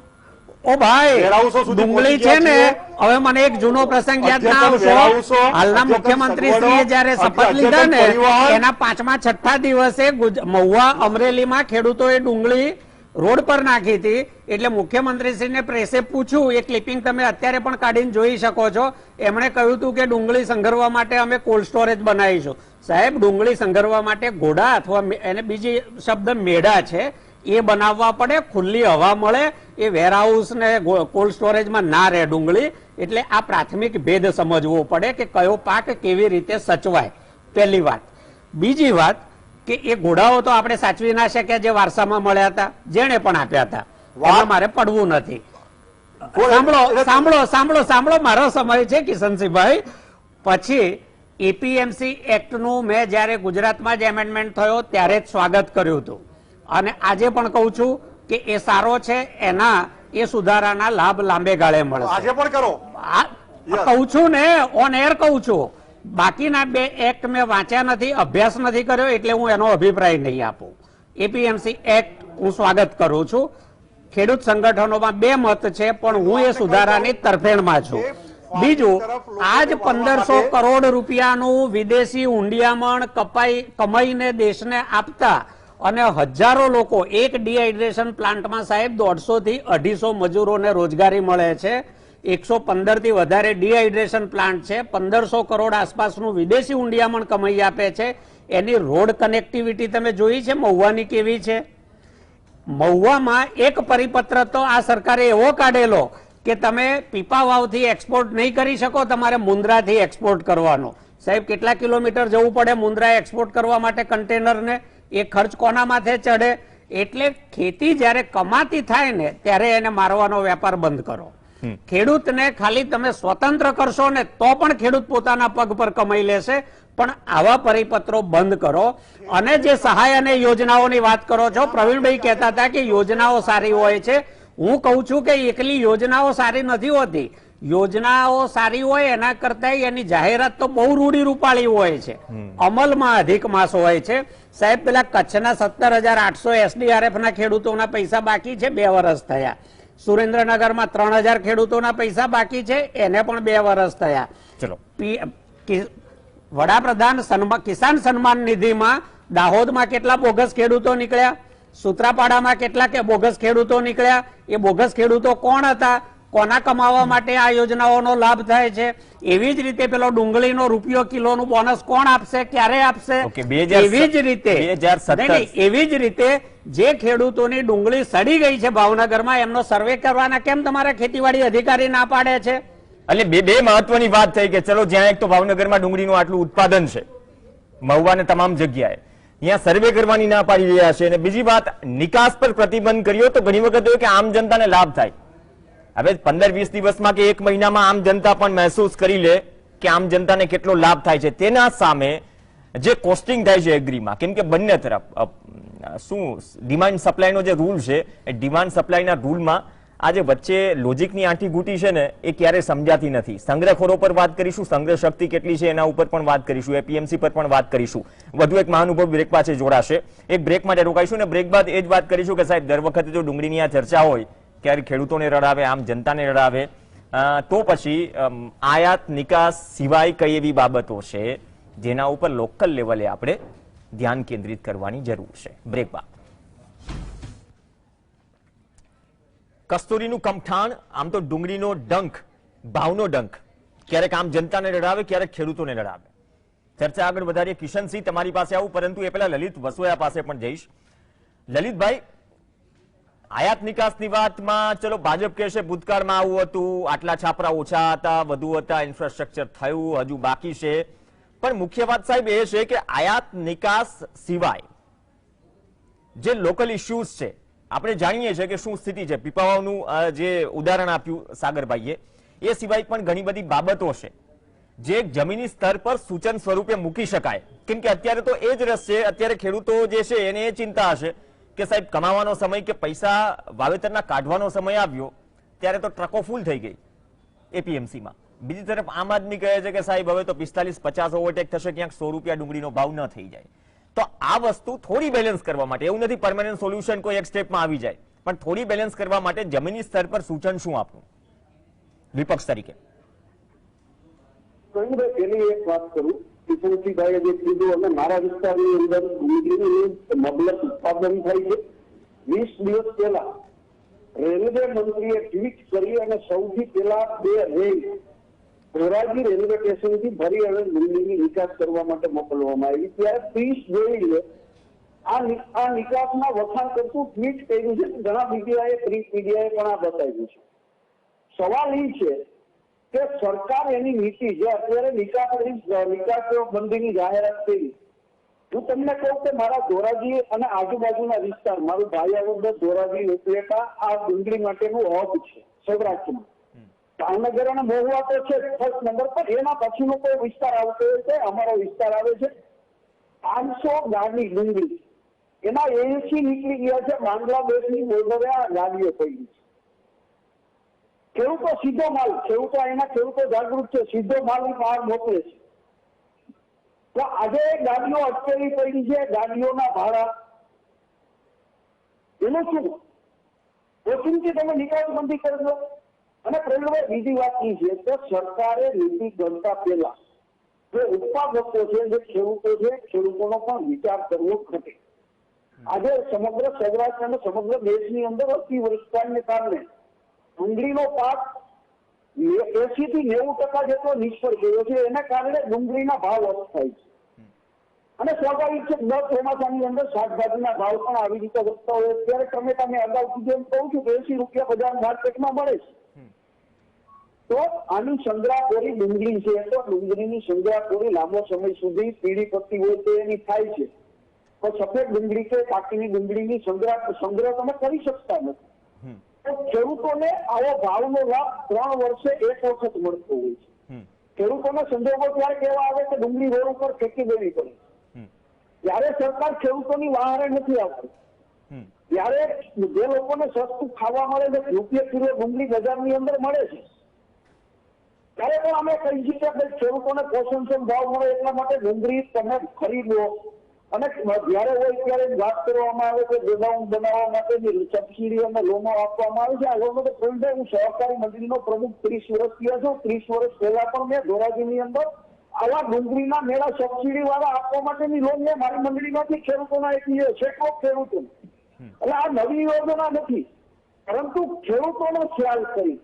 ઓ ભાઈ, વેરહાઉસો સુધી ડુંગળી પહોંચી છે ને, ગયા હવે મને એક જૂનો પ્રસંગ યાદ ના અદ્યતન આવશો. વેરહાઉસો, હાલના અદ્યતન મુખ્યમંત્રી સગવડો, શ્રીએ જયારે શપથ અદ્યતન લીધા ને પરિવહન. એના 5મા 6થા દિવસે મહુવા અમરેલીમાં ખેડૂતોએ ડુંગળી રોડ પર નાખી હતી. એટલે મુખ્યમંત્રીશ્રીને પ્રેસે પૂછ્યું, એ ક્લિપિંગ તમે અત્યારે પણ કાઢીને જોઈ શકો છો. એમણે કહ્યું હતું કે ડુંગળી સંઘરવા માટે અમે કોલ્ડ સ્ટોરેજ બનાવીશું. સાહેબ, ડુંગળી સંઘરવા માટે ઘોડા અથવા એને બીજી શબ્દ મેડા છે એ બનાવવા પડે, ખુલ્લી હવા મળે, એ વેરહાઉસ ને કોલ્ડ સ્ટોરેજમાં ના રહે ડુંગળી. એટલે આ પ્રાથમિક ભેદ સમજવો પડે કે કયો પાક કેવી રીતે સચવાય, પહેલી વાત. બીજી વાત કે એ ઘોડાઓ તો આપણે સાચવી ના શક્યા જે વારસામાં મળ્યા હતા, જેને પણ આપ્યા હતા. એમાં મારે પડવું નથી. સાંભળો, મારો સમય છે કિશનસિંહભાઈ. પછી એપીએમસી એક્ટનું મેં જયારે ગુજરાતમાં જ એમેન્ડમેન્ટ થયો ત્યારે જ સ્વાગત કર્યું હતું અને આજે પણ કહું છું કે એ સારો છે. એના એ સુધારાના લાભ લાંબે ગાળે મળે. આજે પણ કરો. કહું છું ને, ઓન એર કહું છું. બાકીના 2 એક્ટ મેં વાંચ્યા નથી, અભ્યાસ નથી કર્યો, એટલે હું એનો અભિપ્રાય નહીં આપું. એપીએમસી એક્ટ હું સ્વાગત કરું છું. ખેડૂત સંગઠનોમાં 2 મત છે, પણ હું એ સુધારાની તરફેણમાં છું. બીજું, આજ 1500 કરોડ રૂપિયાનું વિદેશી ઊંડિયામણ કમાઈને દેશને આપતા અને હજારો લોકો, એક ડિહાઇડ્રેશન પ્લાન્ટમાં સાહેબ 150 થી 250 મજૂરોને રોજગારી મળે છે. 115 થી વધારે ડિહાઇડ્રેશન પ્લાન્ટ છે. 1500 કરોડ આસપાસનું વિદેશી ઊંડિયામણ કમાઈ આપે છે. એની રોડ કનેક્ટિવિટી તમે જોઈ છે મહુવાની કેવી છે? મહુવામાં એક પરિપત્ર તો આ સરકારે એવો કાઢેલો કે તમે પીપાવાવથી એક્સપોર્ટ નહીં કરી શકો, તમારે મુન્દ્રાથી એક્સપોર્ટ કરવાનો. સાહેબ, કેટલા કિલોમીટર જવું પડે મુન્દ્રા એક્સપોર્ટ કરવા માટે કન્ટેનરને? એ ખર્ચ કોના માથે ચડે? એટલે ખેતી જ્યારે કમાતી થાય ને ત્યારે એને મારવાનો વેપાર બંધ કરો. ખેડૂતને ખાલી તમે સ્વતંત્ર કરશો ને તો પણ ખેડૂત પોતાના પગ પર કમાઈ લેશે, પણ આવા પરિપત્રો બંધ કરો. અને જે સહાય અને યોજનાઓની વાત કરો છો, પ્રવીણભાઈ કહેતા હતા કે યોજનાઓ સારી હોય છે. હું કહું છું કે એકલી યોજનાઓ સારી નથી હોતી. યોજનાઓ સારી હોય એના કરતા એની જાહેરાત તો બહુ રૂડી રૂપાળી હોય છે, અમલમાં અધિક માસ હોય છે. સાહેબ, પેલા કચ્છના 17,800 SDRF ના ખેડૂતોના પૈસા બાકી છે, 2 વર્ષ થયા. સુરેન્દ્રનગરમાં 3,000 ખેડૂતોના પૈસા બાકી છે, એને પણ 2 વર્ષ થયા. ચલો, વડાપ્રધાન કિસાન સન્માન નિધિમાં દાહોદમાં કેટલા બોગસ ખેડૂતો નીકળ્યા, સૂત્રાપાડામાં કેટલા બોગસ ખેડૂતો નીકળ્યા. એ બોગસ ખેડૂતો કોણ હતા, કોના કમાવા માટે આ યોજનાઓનો લાભ થાય છે? એવી જ રીતે પેલો ડુંગળીનો રૂપિયો કિલોનું બોનસ કોણ આપશે, ક્યારે આપશે? એવી જ રીતે જે ખેડૂતોની ડુંગળી સડી ગઈ છે ભાવનગરમાં, એમનો સર્વે કરવાના કેમ તમારા ખેતીવાડી અધિકારી ના પાડે છે? એટલે બે મહત્વની વાત થઈ કે ચલો, જ્યાં એક તો ભાવનગરમાં ડુંગળીનું આટલું ઉત્પાદન છે, મહુવા ને તમામ જગ્યાએ, અહીંયા સર્વે કરવાની ના પાડી રહ્યા છે. અને બીજી વાત, નિકાસ પર પ્રતિબંધ કર્યો તો ઘણી વખત એવું કે આમ જનતાને લાભ થાય. હવે 15-20 દિવસમાં કે 1 મહિનામાં આમ જનતા પણ મહેસૂસ કરી લે કે આમ જનતાને કેટલો લાભ થાય છે. તેના સામે જે કોસ્ટિંગ થાય છે એગ્રીમાં, કેમ કે બંને તરફ શું ડિમાન્ડ સપ્લાયનો જે રૂલ છે, એ ડિમાન્ડ સપ્લાયના રૂલમાં આ જે વચ્ચે લોજિકની આંટી ઘૂંટી છે ને, એ ક્યારે સમજાતી નથી. સંગ્રહખોરો પર વાત કરીશું, સંગ્રહ શક્તિ કેટલી છે એના ઉપર પણ વાત કરીશું, એપીએમસી પર પણ વાત કરીશું. વધુ એક મહાનુભાવ બ્રેક પાસે જોડાશે, એક બ્રેક માટે રોકાઈશું ને બ્રેક બાદ એ જ વાત કરીશું કે સાહેબ, દર વખતે જો ડુંગળીની આ ચર્ચા હોય, ક્યારે ખેડૂતોને રડાવે, આમ જનતાને રડાવે, તો પછી આયાત નિકાસ સિવાય કઈ એવી બાબતો છે જેના ઉપર લોકલ લેવલે આપણે ધ્યાન કેન્દ્રિત કરવાની જરૂર છે. બ્રેક બાદ કસ્તુરીનું કમઠાણ, આમ તો ડુંગળીનો ડંખ, ભાવનો ડંખ, ક્યારેક આમ જનતાને રડાવે, ક્યારેક ખેડૂતોને રડાવે. ચર્ચા આગળ વધારીએ. કિશનસિંહ, તમારી પાસે આવું, પરંતુ એ પહેલા લલિત વસોયા પાસે પણ જઈશ. લલિતભાઈ, આયાત નિકાસની વાતમાં ચલો ભાજપ કહેશે ભૂતકાળમાં આવું હતું, આટલા છાપરા ઓછા હતા, વધુ હતા, ઇન્ફ્રાસ્ટ્રક્ચર થયું, હજુ બાકી છે. પણ મુખ્ય વાત સાહેબ એ છે કે આયાત નિકાસ સિવાય જે લોકલ ઇશ્યુઝ છે, આપણે જાણીએ છીએ કે શું સ્થિતિ છે. પીપાવાવનું જે ઉદાહરણ આપ્યું સાગરભાઈએ, એ સિવાય પણ ઘણી બધી બાબતો છે જે જમીની સ્તર પર સૂચન સ્વરૂપે મૂકી શકાય. કેમ કે અત્યારે તો એ જ રસ છે, અત્યારે ખેડૂતો જે છે એને એ ચિંતા હશે કે સાહેબ કમાવાનો સમય કે પૈસા વાવેતરના કાઢવાનો સમય આવ્યો ત્યારે તો ટ્રકો ફૂલ થઈ ગઈ એપીએમસીમાં. બીજી તરફ આમ આદમી કહે છે કે સાહેબ હવે તો 45-50 ઓવરટેક થશે, ક્યાંક 100 રૂપિયા ડુંગળીનો ભાવ ન થઈ જાય. તો આ વસ્તુ થોડી બેલેન્સ કરવા માટે, એવું નથી પરમેનન્ટ સોલ્યુશન કોઈ એક સ્ટેપમાં આવી જાય, પણ થોડી બેલેન્સ કરવા માટે જમીની સ્તર પર સૂચન શું આપવું વિપક્ષ તરીકે? પેલી એક વાત કરું, કિશનસિંહભાઈએ જે કીધું, અને મારા વિસ્તારની અંદર ડુંગળીનું મબલક ઉત્પાદન થાય છે. 20 દિવસ પહેલા રેલવે મંત્રીએ ટ્વીટ કરી અને સૌથી પહેલા 2 રેલ ધોરાજી રેલવે સ્ટેશનથી ફરી હવે ડુંગળીની નિકાસ કરવા માટે મોકલવામાં આવી. ત્યારે 30 જોઈને આ નિકાસના વખાણ કરતું ટ્વીટ કર્યું છે. ઘણા મીડિયાએ, પ્રિન્ટ મીડિયાએ પણ આ બતાવ્યું છે. સવાલ એ છે કે સરકાર એની નીતિ જે અત્યારે નિકાસ બંધીની જાહેરાત કરી, હું તમને કહું કે મારા ધોરાજી અને આજુબાજુના વિસ્તાર, મારું ભાયાવદર, ધોરાજી, ઉપલેટા આ ડુંગળી માટેનું હબ છે સૌરાષ્ટ્રમાં. ભાવનગર અને મહુવા તો છે ફર્સ્ટ નંબર પર, એના પછીનો કોઈ વિસ્તાર આવતો હોય છે, અમારો વિસ્તાર આવે છે. 500 ગાડી ડુંગળી, એના 80 નીકળી ગયા છે બાંગ્લાદેશની બોર્ડરે. આ ગાડીઓ પડી છે. ખેડૂતો સીધો માલ, ખેડૂતો જાગૃત છે, સીધો માલ બહાર મોકલે છે. તો આજે ગાડીઓ અટકેલી પડી છે, ગાડીઓના ભાડા, એનું શું? ઓછીથી તમે નિકાસબંધી કરજો. અને બીજી વાત એ છે કે સરકારે નીતિ ઘડતા પહેલા જે ઉત્પાદકો છે, જે ખેડૂતો છે, ખેડૂતોનો પણ વિચાર કરવો ઘટે. આજે સમગ્ર સૌરાષ્ટ્ર અને સમગ્ર દેશની અંદર અતિવૃષ્ટિને કારણે ડુંગળીનો પાક 80 થી 90% જેટલો નિષ્ફળ ગયો છે. એના કારણે ડુંગળીના ભાવ વધતા થાય છે. અને સ્વાભાવિક છે, દર ચોમાસાની અંદર શાકભાજીના ભાવ પણ આવી રીતે વધતા હોય. ત્યારે ટમેટા મેં અગાઉથી જેમ કહું છું કે 80 રૂપિયા બજાર માર્કેટમાં મળે છે. તો આની સંગ્રહખોરી ડુંગળી છે, તો ડુંગળીની સંગ્રહખોરી લાંબો સમય સુધી પીળી પત્તી હોય તો એની થાય છે. તો સફેદ ડુંગળી કે બાકીની ડુંગળીની સંગ્રહ તમે કરી શકતા નથી. તો ખેડૂતોને આવો ભાવનો લાભ 3 વર્ષે 1 વખત મળતો હોય છે. ખેડૂતોને સંજોગો ત્યારે કહેવા આવે કે ડુંગળી રોડ ઉપર ફેંકી દેવી પડે, ત્યારે સરકાર ખેડૂતોની વહારે નથી આવતી. ત્યારે જે લોકોને સસ્તું ખાવા મળે છે, રૂપિયા કિલો ડુંગળી બજારની અંદર મળે છે, ત્યારે પણ અમે કહી છીએ કે ભાઈ ખેડૂતોને પોષણક્ષમ ભાવ મળે એટલા માટે ડુંગળી તમે ખરીદો. અને જયારે હોય ત્યારે વાત કરવામાં આવે કે ગોડાઉન બનાવવા માટેની સબસિડી અને લોનો આપવામાં આવે છે. આ લોનો તો પ્રવીણભાઈ, હું સહકારી મંડળીનો પ્રમુખ 30 વર્ષ થયા છું. 30 વર્ષ પહેલા પણ મેં ધોરાજીની અંદર આવા ડુંગળીના મેળા સબસિડી વાળા આપવા માટેની લોન મેં મારી મંડળીમાંથી ખેડૂતોના આપી છે, સેંકડો ખેડૂતોને. એટલે આ નવી યોજના નથી, પરંતુ ખેડૂતોનો ખ્યાલ કરી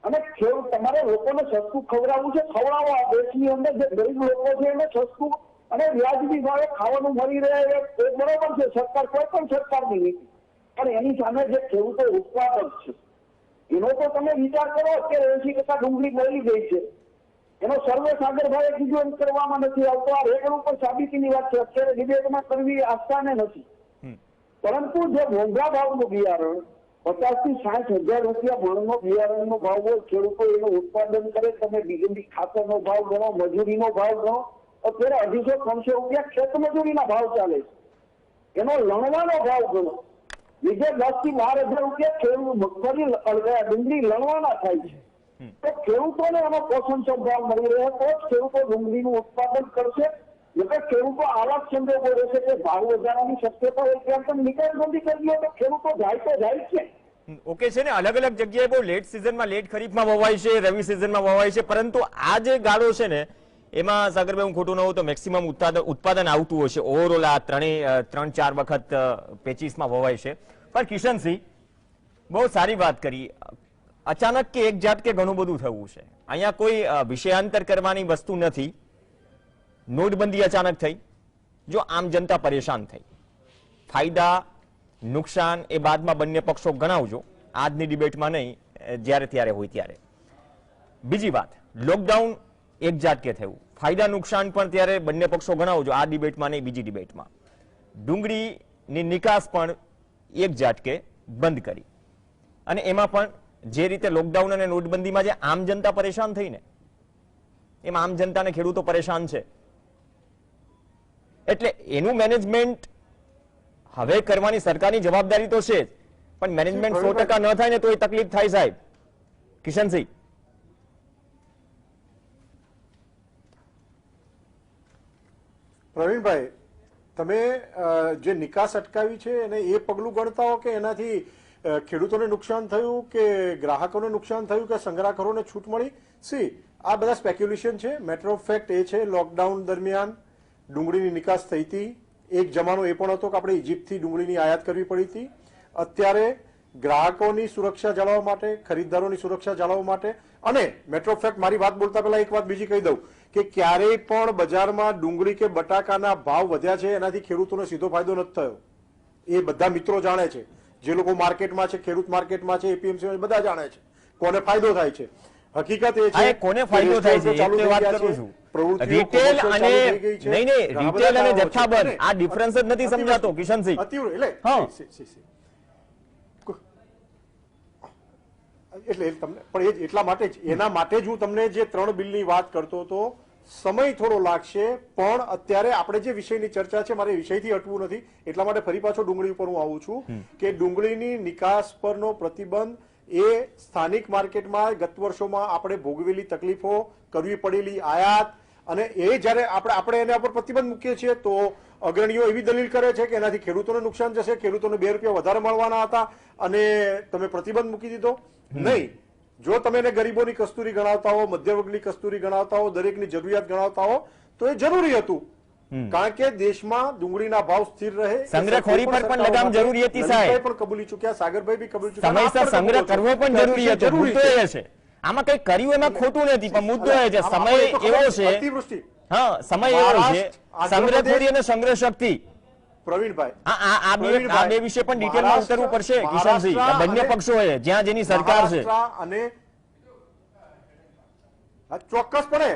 અને ખેડૂત તમારે લોકોને સસ્તું ખવડાવવું છે, ખવડાવો. આ દેશની અંદર જે ગરીબ લોકો છે એને સસ્તું અને વ્યાજબી ભાવે ખાવાનું મળી રહે એ બરોબર છે, સરકાર કોઈ પણ સરકારની નીતિ. પણ એની સામે જે ખેડૂતો ઉત્પાદક છે એનો તો તમે વિચાર કરો. અત્યારે 80% ડુંગળી મળી ગઈ છે, એનો સર્વે સાગરભાઈએ કીધું એમ કરવામાં નથી આવતો. આ રેકડ ઉપર સાબિતીની વાત છે, અત્યારે ડિબેટમાં કરવી આસ્થાને નથી. પરંતુ જે મોંઘા ભાવનું બિયારણ 50 થી 60,000 રૂપિયા મણનો બિયારણનો ભાવ હોય, ખેડૂતો એનું ઉત્પાદન કરે, તમે બીજી ખાતરનો ભાવ ગણો, મજૂરીનો ભાવ ગણો, અત્યારે 250-300 રૂપિયા ખેત મજૂરીના ભાવ ચાલે છે. એનો લણવાનો ભાવ ગણો, બીજે 10 થી 12,000 રૂપિયા ખેડૂત મગફળી ડુંગળી લણવાના થાય છે. તો ખેડૂતોને એનો પોષણક્ષમ ભાવ મળી રહે તો જ ખેડૂતો ડુંગળીનું ઉત્પાદન કરશે. એટલે ખેડૂતો આવા જ સંજોગો રહેશે કે ભાવ વધારાની શક્યતા હોય ત્યાં તમે નિકાસબંધી કરી લો તો ખેડૂતો જાય છે. ઓકે છે ને, અલગ અલગ જગ્યાએ બહુ લેટ સિઝનમાં, લેટ ખરીફમાં વવાય છે, રવિ સિઝનમાં વવાય છે, પરંતુ આ જે ગાળો છે ને એમાં સાગરભાઈ હું ખોટું ન હોઉં તો મેક્સિમમ ઉત્પાદન આવતું હોય છે. ઓવરઓલ આ 3-4 વખત પેચીસમાં વવાય છે. પણ કિશનસિંહ, બહુ સારી વાત કરી. અચાનક કે એક જાત કે ઘણું બધું થયું છે. અહીંયા કોઈ વિષયાંતર કરવાની વસ્તુ નથી. નોટબંધી અચાનક થઈ, જો આમ જનતા પરેશાન થઈ, ફાયદા નુકસાન એ બાદમાં બંને પક્ષો ગણાવજો, આજની ડિબેટમાં નહીં, જ્યારે ત્યારે હોય ત્યારે. બીજી વાત, લોકડાઉન એક ઝાટકે થયું, ફાયદા નુકસાન પણ ત્યારે બંને પક્ષો ગણાવજો, આ ડિબેટમાં નહીં, બીજી ડિબેટમાં. ડુંગળીની નિકાસ પણ એક ઝાટકે બંધ કરી, અને એમાં પણ જે રીતે લોકડાઉન અને નોટબંધીમાં જે આમ જનતા પરેશાન થઈ ને, એમાં આમ જનતા અને ખેડૂતો પરેશાન છે. એટલે એનું મેનેજમેન્ટ હવે કરવાની સરકારની જવાબદારી તો છે જ, પણ મેનેજમેન્ટ 100% ન થાય ને તો એ તકલીફ થાય સાહેબ. કિશનસિંહ, પ્રવીણભાઈ, તમે જે નિકાસ અટકાવી છે અને એ પગલું ગણતા હો કે એનાથી ખેડૂતોને નુકસાન થયું કે ગ્રાહકોને નુકસાન થયું કે સંગ્રાહકોને છૂટ મળી? આ બધા સ્પેક્યુલેશન છે. મેટર ઓફ ફેક્ટ એ છે લોકડાઉન દરમિયાન ડુંગળીની નિકાસ થઈ હતી. એક જમાનો એ પણ હતો કે આપણે ઇજિપ્તથી ડુંગળીની આયાત કરવી પડી હતી. અત્યારે ગ્રાહકોની સુરક્ષા જાળવવા માટે, ખરીદદારોની સુરક્ષા જાળવવા માટે, અને મેટર ઓફ ફેક્ટ મારી વાત બોલતા પહેલા એક વાત બીજી કહી દઉં કે ક્યારેય પણ બજારમાં ડુંગળી કે બટાકાના ભાવ વધ્યા છે એનાથી ખેડૂતોને સીધો ફાયદો નથી થયો. એ બધા મિત્રો જાણે છે, જે લોકો માર્કેટમાં છે, ખેડૂત માર્કેટમાં છે, એપીએમસી બધા જાણે છે કોને ફાયદો થાય છે. હકીકત એ છે કોને ફાયદો થાય છે એ વાત કરું છું. રિટેલ અને નહીં, રિટેલ અને જથ્થાબંધ આ ડિફરન્સ જ નથી સમજાતો કિશનસિંહ. એટલે તમને પણ એટલા માટે જ, એના માટે જ હું તમને જે 3 બિલની વાત કરતો હતો. સમય થોડો લાગશે, પણ અત્યારે આપણે જે વિષયની ચર્ચા છે, મારે વિષયથી હટવું નથી, એટલા માટે ફરી પાછો ડુંગળી ઉપર હું આવું છું કે ડુંગળીની નિકાસ પરનો પ્રતિબંધ એ સ્થાનિક માર્કેટમાં ગત વર્ષોમાં આપણે ભોગવેલી તકલીફો, કરવી પડેલી આયાત, અને એ જ્યારે આપણે એના પર પ્રતિબંધ મૂકીએ છીએ તો અગ્રણીઓ એવી દલીલ કરે છે કે એનાથી ખેડૂતોને નુકસાન જશે, ખેડૂતોને 2 રૂપિયા વધારે મળવાના હતા અને તમે પ્રતિબંધ મૂકી દીધો. નહીં, જો તમે એને ગરીબોની કસ્તુરી ગણાવતા હો, મધ્યવર્ગની કસ્તુરી ગણાવતા હો, દરેકની જરૂરિયાત ગણાવતા હો તો એ જરૂરી હતું. કારણ કે દેશમાં ડુંગળીના ભાવ સ્થિર રહે, સંગ્રહખોરી પર પણ લગામ જરૂરી હતી સાહેબ. પણ કબૂલી ચૂક્યા, સાગરભાઈ બી કબૂલી ચૂક્યા, સમયસર સંગ્રહ કરવો પણ જરૂરી હતો. મુદ્દો એ છે, આમાં કઈ કર્યું એમાં ખોટું નથી, પણ મુદ્દો એ છે સમય એવો છે. અતિવૃષ્ટિ, હા, સમય એવો છે. સંગ્રહખોરી અને સંગ્રહ શક્તિ, પ્રવીણભાઈ, આ બે વિશે પણ ડિટેલમાં ઉતરવું પડશે કિશનસિંહ. બંને પક્ષોએ જ્યાં જેની સરકાર છે અને ચોક્કસપણે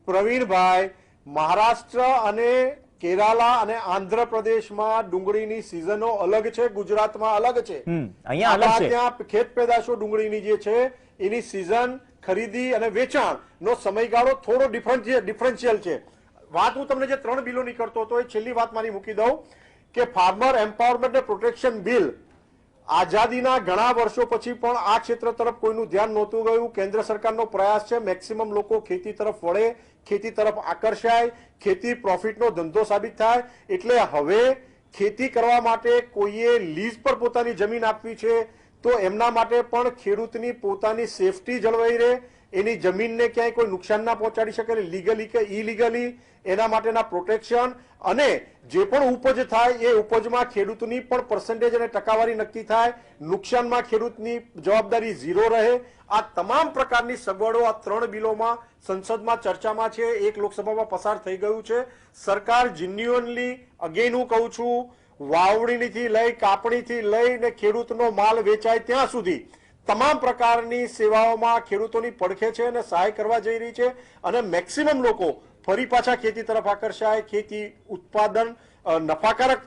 પ્રવીણભાઈ મહારાષ્ટ્ર અને કેરાલા અને આંધ્રપ્રદેશમાં ડુંગળીની સિઝનો અલગ છે, ગુજરાતમાં અલગ છે. અહીંયા અલગ છે. ત્યાં ખેત પેદાશો ડુંગળીની જે છે એની સિઝન, ખરીદી અને વેચાણ નો સમયગાળો થોડો ડિફરન્શિયલ છે. વાત હું તમને જે 3 બિલોની કરતો હતો એ છેલ્લી વાત મારી મૂકી દઉં કે ફાર્મર એમ્પાવરમેન્ટ અને પ્રોટેક્શન બિલ આઝાદીના ઘણા વર્ષો પછી પણ આ ક્ષેત્ર તરફ કોઈનું ધ્યાન નહોતું ગયું. કેન્દ્ર સરકારનો પ્રયાસ છે મેક્સિમમ લોકો ખેતી તરફ વળે, ખેતી તરફ આકર્ષાય, ખેતી પ્રોફિટનો ધંધો સાબિત થાય. એટલે હવે ખેતી કરવા માટે કોઈએ લીઝ પર પોતાની જમીન આપવી છે તો એમના માટે પણ ખેડૂતની પોતાની સેફટી જળવાઈ રહે, એની જમીનને ક્યાંય કોઈ નુકસાન ના પહોંચાડી શકે લીગલી કે ઇલીગલી, એના માટેના પ્રોટેક્શન, અને જે પણ ઉપજ થાય એ ઉપજમાં ખેડૂતની પણ પર્સન્ટેજ અને ટકાવારી નક્કી થાય, નુકસાનમાં ખેડૂતની જવાબદારી ઝીરો રહે. આ તમામ પ્રકારની સગવડો આ 3 બિલોમાં સંસદમાં ચર્ચામાં છે. એક લોકસભામાં પસાર થઈ ગયું છે. સરકાર જેન્યુઅનલી, અગેન હું કહું છું, વાવણીથી લઈ કાપણીથી લઈને ખેડૂતનો માલ વેચાય ત્યાં સુધી તમામ પ્રકારની સેવાઓમાં ખેડૂતોની પડખે છે અને સહાય કરવા જઈ રહી છે. અને મેક્સિમમ લોકો ફરી પાછા ખેતી તરફ આકર્ષાય, ખેતી ઉત્પાદન નફાકારક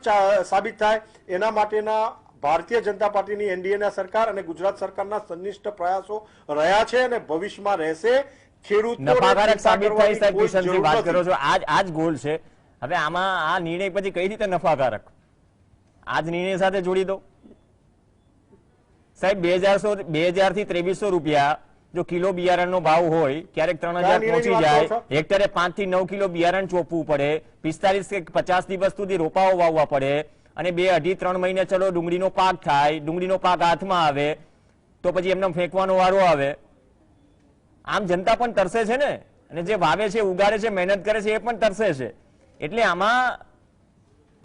સાબિત થાય, એના માટેના ભારતીય જનતા પાર્ટીની એનડીએના સરકાર અને ગુજરાત સરકારના સંનિષ્ઠ પ્રયાસો રહ્યા છે અને ભવિષ્યમાં રહેશે. નફાકારક સાબિત થાય સાહેબ, કિશનસિંહ વાત કરો છો, આજ ગોલ છે. હવે આમાં આ નિર્ણય પછી કઈ રીતે નફાકારક, આજ નિર્ણય સાથે જોડી દો સાહેબ. 2000 થી 2300 રૂપિયા જો કિલો બિયારણનો ભાવ હોય, ક્યારેક 3000 પહોંચી જાય, હેક્ટરે 5 થી 9 કિલો બિયારણ ચોપવું પડે, 45 કે 50 દિવસ સુધી રોપાઓ વાવવા પડે, અને 2, 2.5, 3 મહિને ચલો ડુંગળીનો પાક થાય, ડુંગળીનો પાક હાથમાં આવે તો પછી એમને ફેંકવાનો વારો આવે. આમ જનતા પણ તરસે છે ને, અને જે વાવે છે, ઉગાડે છે, મહેનત કરે છે એ પણ તરસે છે. એટલે આમાં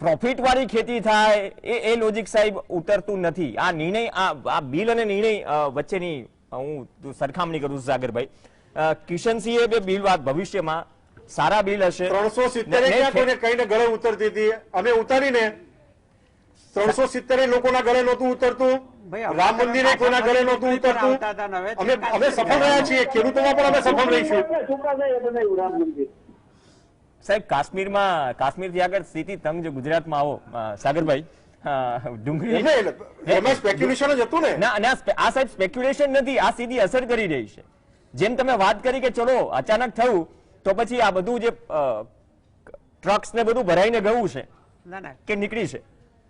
પ્રોફિટ વાળી ખેતી થાય એ લોજિક સાહેબ ઉતરતું નથી. આ નિર્ણય, આ બિલ અને નિર્ણય વચ્ચેની હું સરખામણી કરું છું સાગરભાઈ. કિશનસિંહે બે બિલ વાત ભવિષ્યમાં સારા બિલ હશે. 370 કોઈને કઈને ગળે ઉતરતી હતી, અમે ઉતારીને 370 લોકોના ગળે નહોતું ઉતરતું, રામ મંદિરે કોઈના ગળે નહોતું ઉતરતું. અમે સફળ રહ્યા છીએ, ખેડૂતોમાં પણ અમે સફળ રહીશું. સાહેબ કાશ્મીરથી આગળ સ્થિતિ તંગ જો ગુજરાતમાં આવો સાગરભાઈ, ડુંગળી એમાં સ્પેક્યુલેશન જ હતું ને. ના, આ સાહેબ સ્પેક્યુલેશન નથી, આ સીધી અસર કરી રહી છે. જેમ તમે વાત કરી કે ચલો અચાનક થયું તો પછી આ બધું જે ટ્રક્સ ને બધું ભરાઈને ગયું છે કે નીકળી છે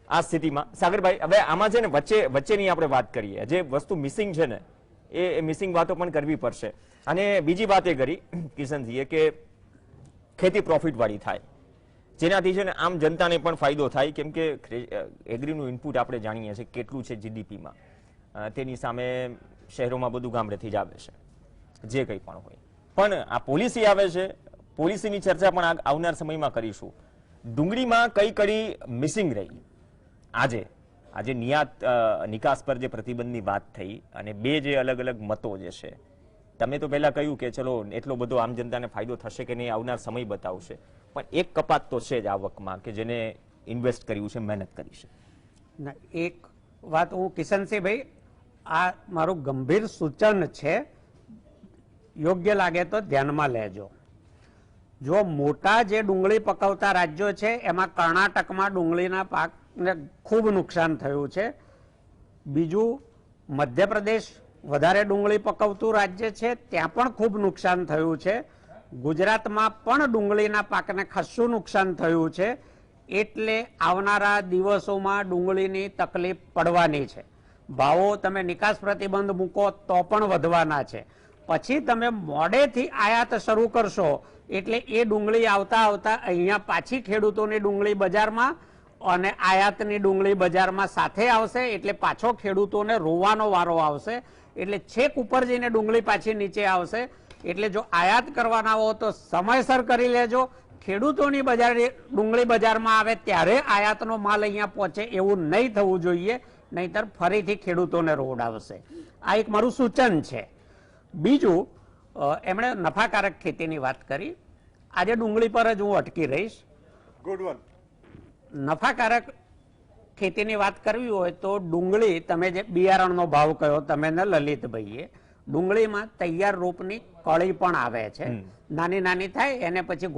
આ સ્થિતિમાં. સાગરભાઈ, હવે આમાં છે ને વચ્ચેની આપણે વાત કરીએ, જે વસ્તુ મિસિંગ છે ને એ મિસિંગ વાતો પણ કરવી પડશે. અને બીજી વાત એ કરી કિશનસિંહે કે ખેતી પ્રોફિટ વાળી થાય, જેનાથી છે ને આમ જનતાને પણ ફાયદો થાય. કેમ કે એગ્રીનું ઇનપુટ આપણે જાણીએ છીએ કેટલું છે જીડીપીમાં, તેની સામે શહેરોમાં બધું ગામડેથી જ આવે છે જે કંઈ પણ હોય. પણ આ પોલિસી આવે છે, પોલિસીની ચર્ચા પણ આવનાર સમયમાં કરીશું. ડુંગળીમાં કઈ કડી મિસિંગ રહી આજે નિકાસ પર જે પ્રતિબંધની વાત થઈ, અને બે જે અલગ અલગ મતો જે છે, તમે તો પહેલા કહ્યું કે ચલો એટલો બધો આમ જનતાને ફાયદો થશે કે નહીં આવનાર સમય બતાવશે, પણ એક કપાત તો છે જ આવકમાં કે જેને ઇન્વેસ્ટ કર્યું છે, મહેનત કરી છે. એક વાત હું કિશનસિંહભાઈ, આ મારું ગંભીર સૂચન છે, યોગ્ય લાગે તો ધ્યાનમાં લેજો. જો મોટા જે ડુંગળી પકવતા રાજ્યો છે એમાં કર્ણાટકમાં ડુંગળીના પાકને ખૂબ નુકસાન થયું છે. બીજું મધ્યપ્રદેશ વધારે ડુંગળી પકવતું રાજ્ય છે, ત્યાં પણ ખૂબ નુકસાન થયું છે. ગુજરાતમાં પણ ડુંગળીના પાકને ખાસ્સું નુકસાન થયું છે. એટલે આવનારા દિવસોમાં ડુંગળીની તકલીફ પડવાની છે. ભાવો તમે નિકાસ પ્રતિબંધ મૂકો તો પણ વધવાના છે. પછી તમે મોડેથી આયાત શરૂ કરશો એટલે એ ડુંગળી આવતા અહીંયા પાછી ખેડૂતોની ડુંગળી બજારમાં અને આયાતની ડુંગળી બજારમાં સાથે આવશે. એટલે પાછો ખેડૂતોને રોવાનો વારો આવશે. એટલે છેક ઉપર જઈને ડુંગળી પાછી નીચે આવશે. એટલે જો આયાત કરવાના હો તો સમયસર કરી લેજો. ખેડૂતોની ડુંગળી બજારમાં આવે ત્યારે આયાતનો માલ અહીંયા પહોંચે એવું નહીં થવું જોઈએ, નહીતર ફરીથી ખેડૂતોને રોડ આવશે. આ એક મારું સૂચન છે. બીજું, એમણે નફાકારક ખેતીની વાત કરી. આજે ડુંગળી પર જ હું અટકી રહીશ. Good one. નફાકારક ખેતીની વાત કરવી હોય તો ડુંગળી, તમે જે બિયારણનો ભાવ કહ્યો તમે ને લલિતભાઈએ, ડુંગળીમાં તૈયાર રોપની કળી પણ આવે છે. નાની નાની થાય એને પછી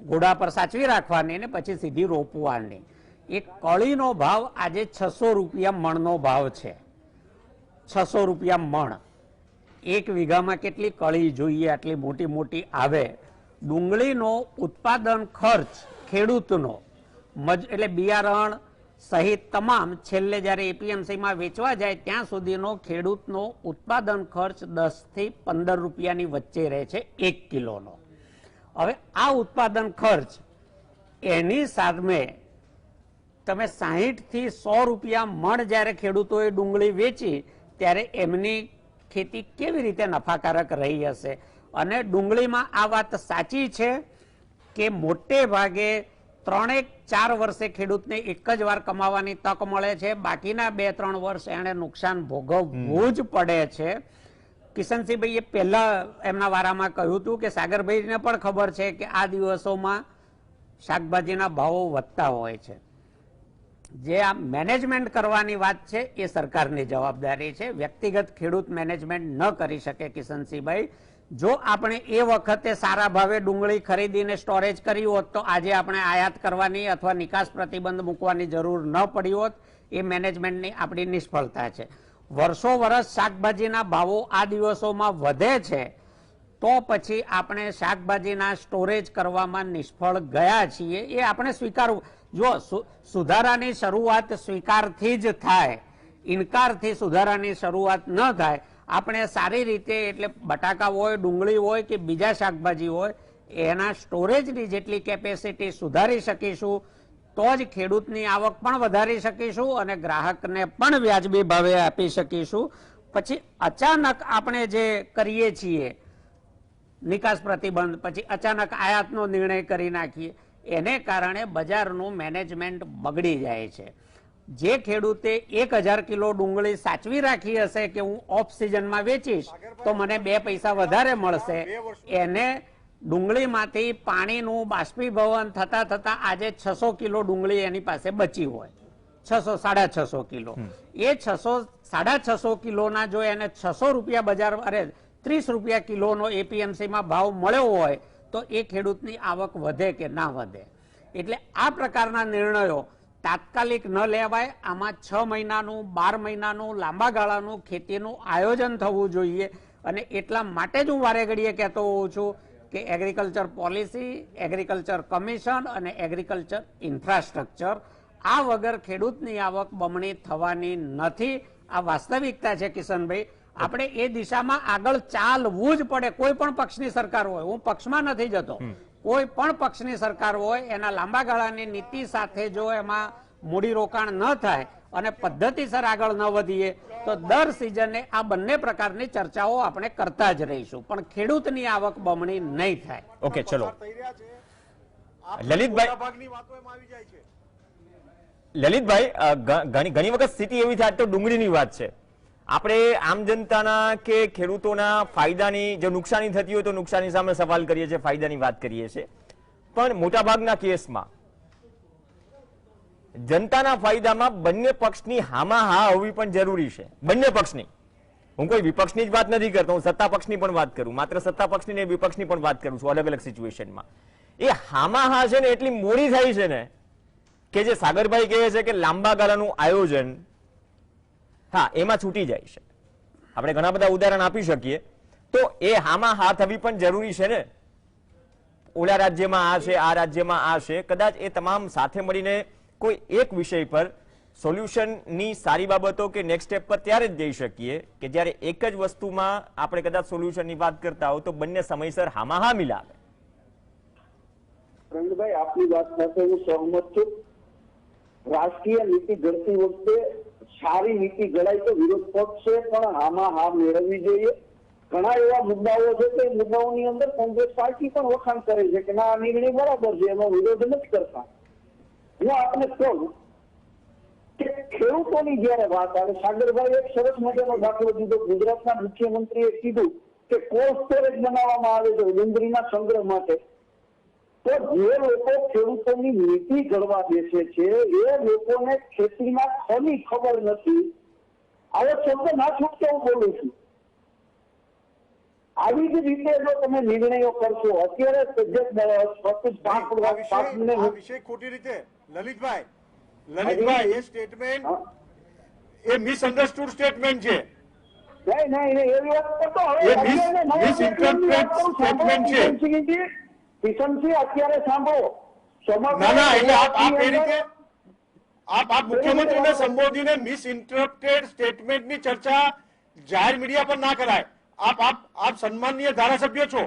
ઘોડા પર સાચવી રાખવાની ને પછી સીધી રોપવાની. એ કળીનો ભાવ આજે 600 રૂપિયા મણનો ભાવ છે. 600 રૂપિયા મણ. એક વીઘામાં કેટલી કળી જોઈએ આટલી મોટી મોટી આવે. ડુંગળીનો ઉત્પાદન ખર્ચ ખેડૂતનો એટલે બિયારણ સહિત તમામ છેલ્લે જ્યારે એપીએમસીમાં વેચવા જાય ત્યાં સુધીનો ખેડૂતનો ઉત્પાદન ખર્ચ 10 થી 15 રૂપિયાની વચ્ચે રહે છે 1 કિલોનો. હવે આ ઉત્પાદન ખર્ચ એની સામે તમે 60 થી 100 રૂપિયા મણ જ્યારે ખેડૂતોએ ડુંગળી વેચી ત્યારે એમની ખેતી કેવી રીતે નફાકારક રહી હશે. અને ડુંગળીમાં આ વાત સાચી છે કે મોટે ભાગે 3-4 વર્ષે ખેડૂતને એક જ વાર કમાવાની તક મળે છે, બાકીના 2-3 વર્ષ એને નુકસાન ભોગવવું જ પડે છે. કિશનસિંહભાઈએ પહેલા એમના વારામાં કહ્યું હતું કે સાગરભાઈને પણ ખબર છે કે આ દિવસોમાં શાકભાજીના ભાવો વધતા હોય છે. જે આ મેનેજમેન્ટ કરવાની વાત છે એ સરકારની જવાબદારી છે, વ્યક્તિગત ખેડૂત મેનેજમેન્ટ ન કરી શકે. કિશનસિંહભાઈ, જો આપણે એ વખતે સારા ભાવે ડુંગળી ખરીદીને સ્ટોરેજ કરી હોત તો આજે આપણે આયાત કરવાની અથવા નિકાસ પ્રતિબંધ મૂકવાની જરૂર ન પડી હોત. એ મેનેજમેન્ટની આપણી નિષ્ફળતા છે. વર્ષો વર્ષ શાકભાજીના ભાવો આ દિવસોમાં વધે છે તો પછી આપણે શાકભાજીના સ્ટોરેજ કરવામાં નિષ્ફળ ગયા છીએ એ આપણે સ્વીકારવું. જો સુધારાની શરૂઆત સ્વીકારથી જ થાય, ઇનકારથી સુધારાની શરૂઆત ન થાય. આપણે સારી રીતે એટલે બટાકા હોય, ડુંગળી હોય કે બીજા શાકભાજી હોય એના સ્ટોરેજની જેટલી કેપેસિટી સુધારી શકીશું તો જ ખેડૂતની આવક પણ વધારી શકીશું અને ગ્રાહકને પણ વ્યાજબી ભાવે આપી શકીશું. પછી અચાનક આપણે જે કરીએ છીએ નિકાસ પ્રતિબંધ, પછી અચાનક આયાતનો નિર્ણય કરી નાખીએ, એને કારણે બજારનું મેનેજમેન્ટ બગડી જાય છે. જે ખેડૂતે 1000 કિલો ડુંગળી સાચવી રાખી હશે કે હું ઓફ સિઝનમાં વેચીશ તો મને 2 પૈસા વધારે મળશે, એને ડુંગળીમાંથી પાણીનું બાષ્પીભવન થતા થતા આજે 600 કિલો ડુંગળી એની પાસે બચી હોય, 600-650 કિલો. એ 600-650 કિલોના જો એને 600 રૂપિયા બજાર 30 રૂપિયા કિલોનો એપીએમસીમાં ભાવ મળ્યો હોય તો એ ખેડૂતની આવક વધે કે ના વધે. એટલે આ પ્રકારના નિર્ણયો તાત્કાલિક ન લેવાય. આમાં 6 મહિનાનું 12 મહિનાનું લાંબા ગાળાનું ખેતીનું આયોજન થવું જોઈએ. અને એટલા માટે જ હું વારે ઘડીએ કહેતો હોઉં છું કે એગ્રીકલ્ચર પોલિસી, એગ્રીકલ્ચર કમિશન અને એગ્રીકલ્ચર ઇન્ફ્રાસ્ટ્રક્ચર આ વગર ખેડૂતની આવક બમણી થવાની નથી. આ વાસ્તવિકતા છે કિશનભાઈ. આપણે એ દિશામાં આગળ ચાલવું જ પડે. કોઈ પણ પક્ષની સરકાર હોય, હું પક્ષમાં નથી જતો, કોઈ પણ પક્ષની સરકાર હોય એના લાંબા ગાળાની નીતિ સાથે જો એમાં મૂડીરોકાણ ન થાય અને પદ્ધતિસર આગળ ન વધીએ તો દર સિઝને આ બંને પ્રકારની ચર્ચાઓ આપણે કરતા જ રહીશું, પણ ખેડૂતની આવક બમણી નહીં થાય. ઓકે, ચલો લલિતભાઈ, ઘણી વખત સ્થિતિ એવી થાય તો ડુંગળીની વાત છે, આપણે આમ જનતાના કે ખેડૂતોના ફાયદાની જો નુકસાની થતી હોય તો નુકસાની સામે સવાલ કરીએ છીએ, ફાયદાની વાત કરીએ છીએ. પણ મોટાભાગના કેસમાં જનતાના ફાયદામાં બંને પક્ષની હામાં હા હોવી પણ જરૂરી છે. બંને પક્ષની, હું કોઈ વિપક્ષની જ વાત નથી કરતો, હું સત્તા પક્ષની પણ વાત કરું, માત્ર સત્તા પક્ષની ને વિપક્ષની પણ વાત કરું છું અલગ અલગ સિચ્યુએશનમાં. એ હામાં હા છે ને એટલી મોડી થાય છે ને કે જે સાગરભાઈ કહે છે કે લાંબા ગાળાનું આયોજન, હા, એમાં છૂટી જાય છે. આપણે ઘણા બધા ઉદાહરણ આપી શકીએ. તો એ હામાં હા થવી પણ જરૂરી છે ને. ઓલા રાજ્યમાં આ છે, આ રાજ્યમાં આ છે, કદાચ એ તમામ સાથે મળીને કોઈ એક વિષય પર સોલ્યુશનની સારી બાબતો કે નેક્સ્ટ સ્ટેપ પર ત્યારે જ જઈ શકીએ કે જ્યારે એક જ વસ્તુમાં આપણે કદાચ સોલ્યુશનની વાત કરતા હો તો બંને સમયસર હામાં હા મિલાવે. રંગભાઈ, આપની વાત સાથે હું સહમત છું. રાષ્ટ્રીય નીતિ ઘડતી વખતે સારી નીતિ ઘડાય તો વિરોધ પક્ષ છે પણ હામાં હા મેળવવી જોઈએ. ઘણા એવા મુદ્દાઓ છે કે મુદ્દાઓની અંદર કોંગ્રેસ પાર્ટી પણ વખાણ કરે છે કે ના, આ નિર્ણય બરાબર છે, એનો વિરોધ નથી કરતા. હું આપને કહું કે ખેડૂતોની જયારે વાત આવે, સાગરભાઈ એક સરસ મજાનો દાખલો દીધો. ગુજરાતના મુખ્યમંત્રીએ કીધું કે કોલ્ડ સ્ટોરેજ બનાવવામાં આવે છે ડુંગળીના સંગ્રહ માટે. તો જે લોકો ખેડૂતોની નીતિ ઘડવા બેસે છે એ લોકોને ખેતીના ખોની ખબર નથી. આવો શબ્દ ના છૂટકે હું બોલું છું. આવી જ રીતે જો તમે નિર્ણયો કરશો, અત્યારે વિષય ખોટી રીતે લલિતભાઈ, એ સ્ટેટમેન્ટ એ મિસઅન્ડરસ્ટુડ સ્ટેટમેન્ટ છે. નહીં, એવી વાત કરતો મિસઇન્ટરપ્રેટ સ્ટેટમેન્ટ છે. કિશનસિંહ, અત્યારે સાંભળો, ના ના, એટલે આપ એ રીતે આપ મુખ્યમંત્રીને સંબોધીને મિસ ઇન્ટરપ્ટેડ સ્ટેટમેન્ટની ચર્ચા જાહેર મીડિયા પર ના કરાય. આપ સન્માનનીય ધારાસભ્ય છો.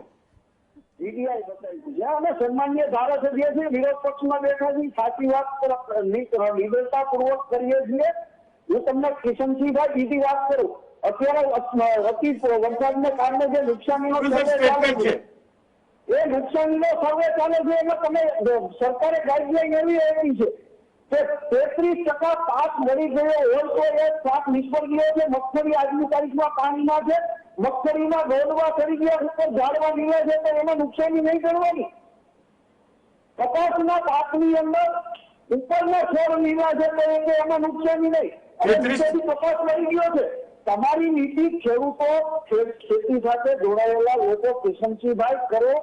ડીડીઆઈ બતાવી છે અને સન્માનીય ધારાસભ્ય છે, વિરોધ પક્ષમાં બેઠા છે, સાચી વાત નિડરતાપૂર્વક કરીએ છીએ. હું તમને કિશનસિંહભાઈ બીજી વાત કરું, અત્યારે અતિ વરસાદને કારણે જે નુકસાનીનો સર્વે ચાલે છે એ નુકસાનીનો સર્વે ચાલે છે એમાં તમે સરકારે ગાઈડલાઈન એવી આપી છે કે 33% પાક મરી ગયો હોય તો એ પાક નિષ્ફળ ગયો છે. મગફળી આજની તારીખમાં પાણીમાં છે, મગફળીના ગોળવા ચડી ગયા ઉપર ઝાડવા નીકળે છે તો એમાં નુકસાની નહીં કરવાની. કપાસના પાકની અંદર ઉપરના છોડ લીલા છે તો એમાં નુકસાની નહીં. અને નીચેથી કપાસ મરી ગયો છે. તમારી નીતિ ખેડૂતો ખેતી સાથે જોડાયેલા લોકો કિશનસિંહભાઈ કરો,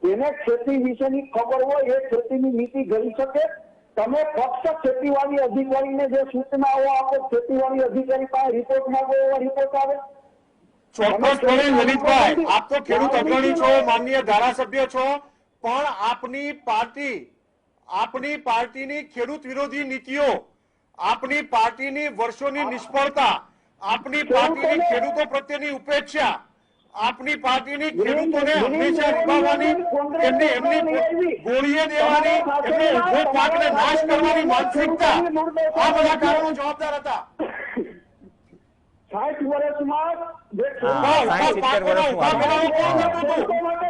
જેને ખેતી વિશેની ખબર હોય એ ખેતીની નીતિ ઘડી શકે. તમે ફક્ત ખેતીવાડી અધિકારીને જે સૂચનાઓ આપો, ખેતીવાડી અધિકારી પાસે રિપોર્ટ માંગો એવા રિપોર્ટ આવે. ચોક્કસપણે લલિતભાઈ, આપ તો ખેડૂત અગ્રણી છો, માનનીય ધારાસભ્ય છો, પણ આપની પાર્ટીની ખેડૂત વિરોધી નીતિઓ, આપની પાર્ટીની વર્ષોની નિષ્ફળતા, આપની પાર્ટીની ખેડૂતો પ્રત્યેની ઉપેક્ષા, આપની પાર્ટીની ખેડૂતોને હંમેશા નિભાવવાની, એમની ગોળીએ દેવાની, એમને ઉભો પાકને નાશ કરવાની માનસિકતા, આ બધા કારણો જવાબદાર હતા. 60 વર્ષમાં જે હા, 60-70 વર્ષનું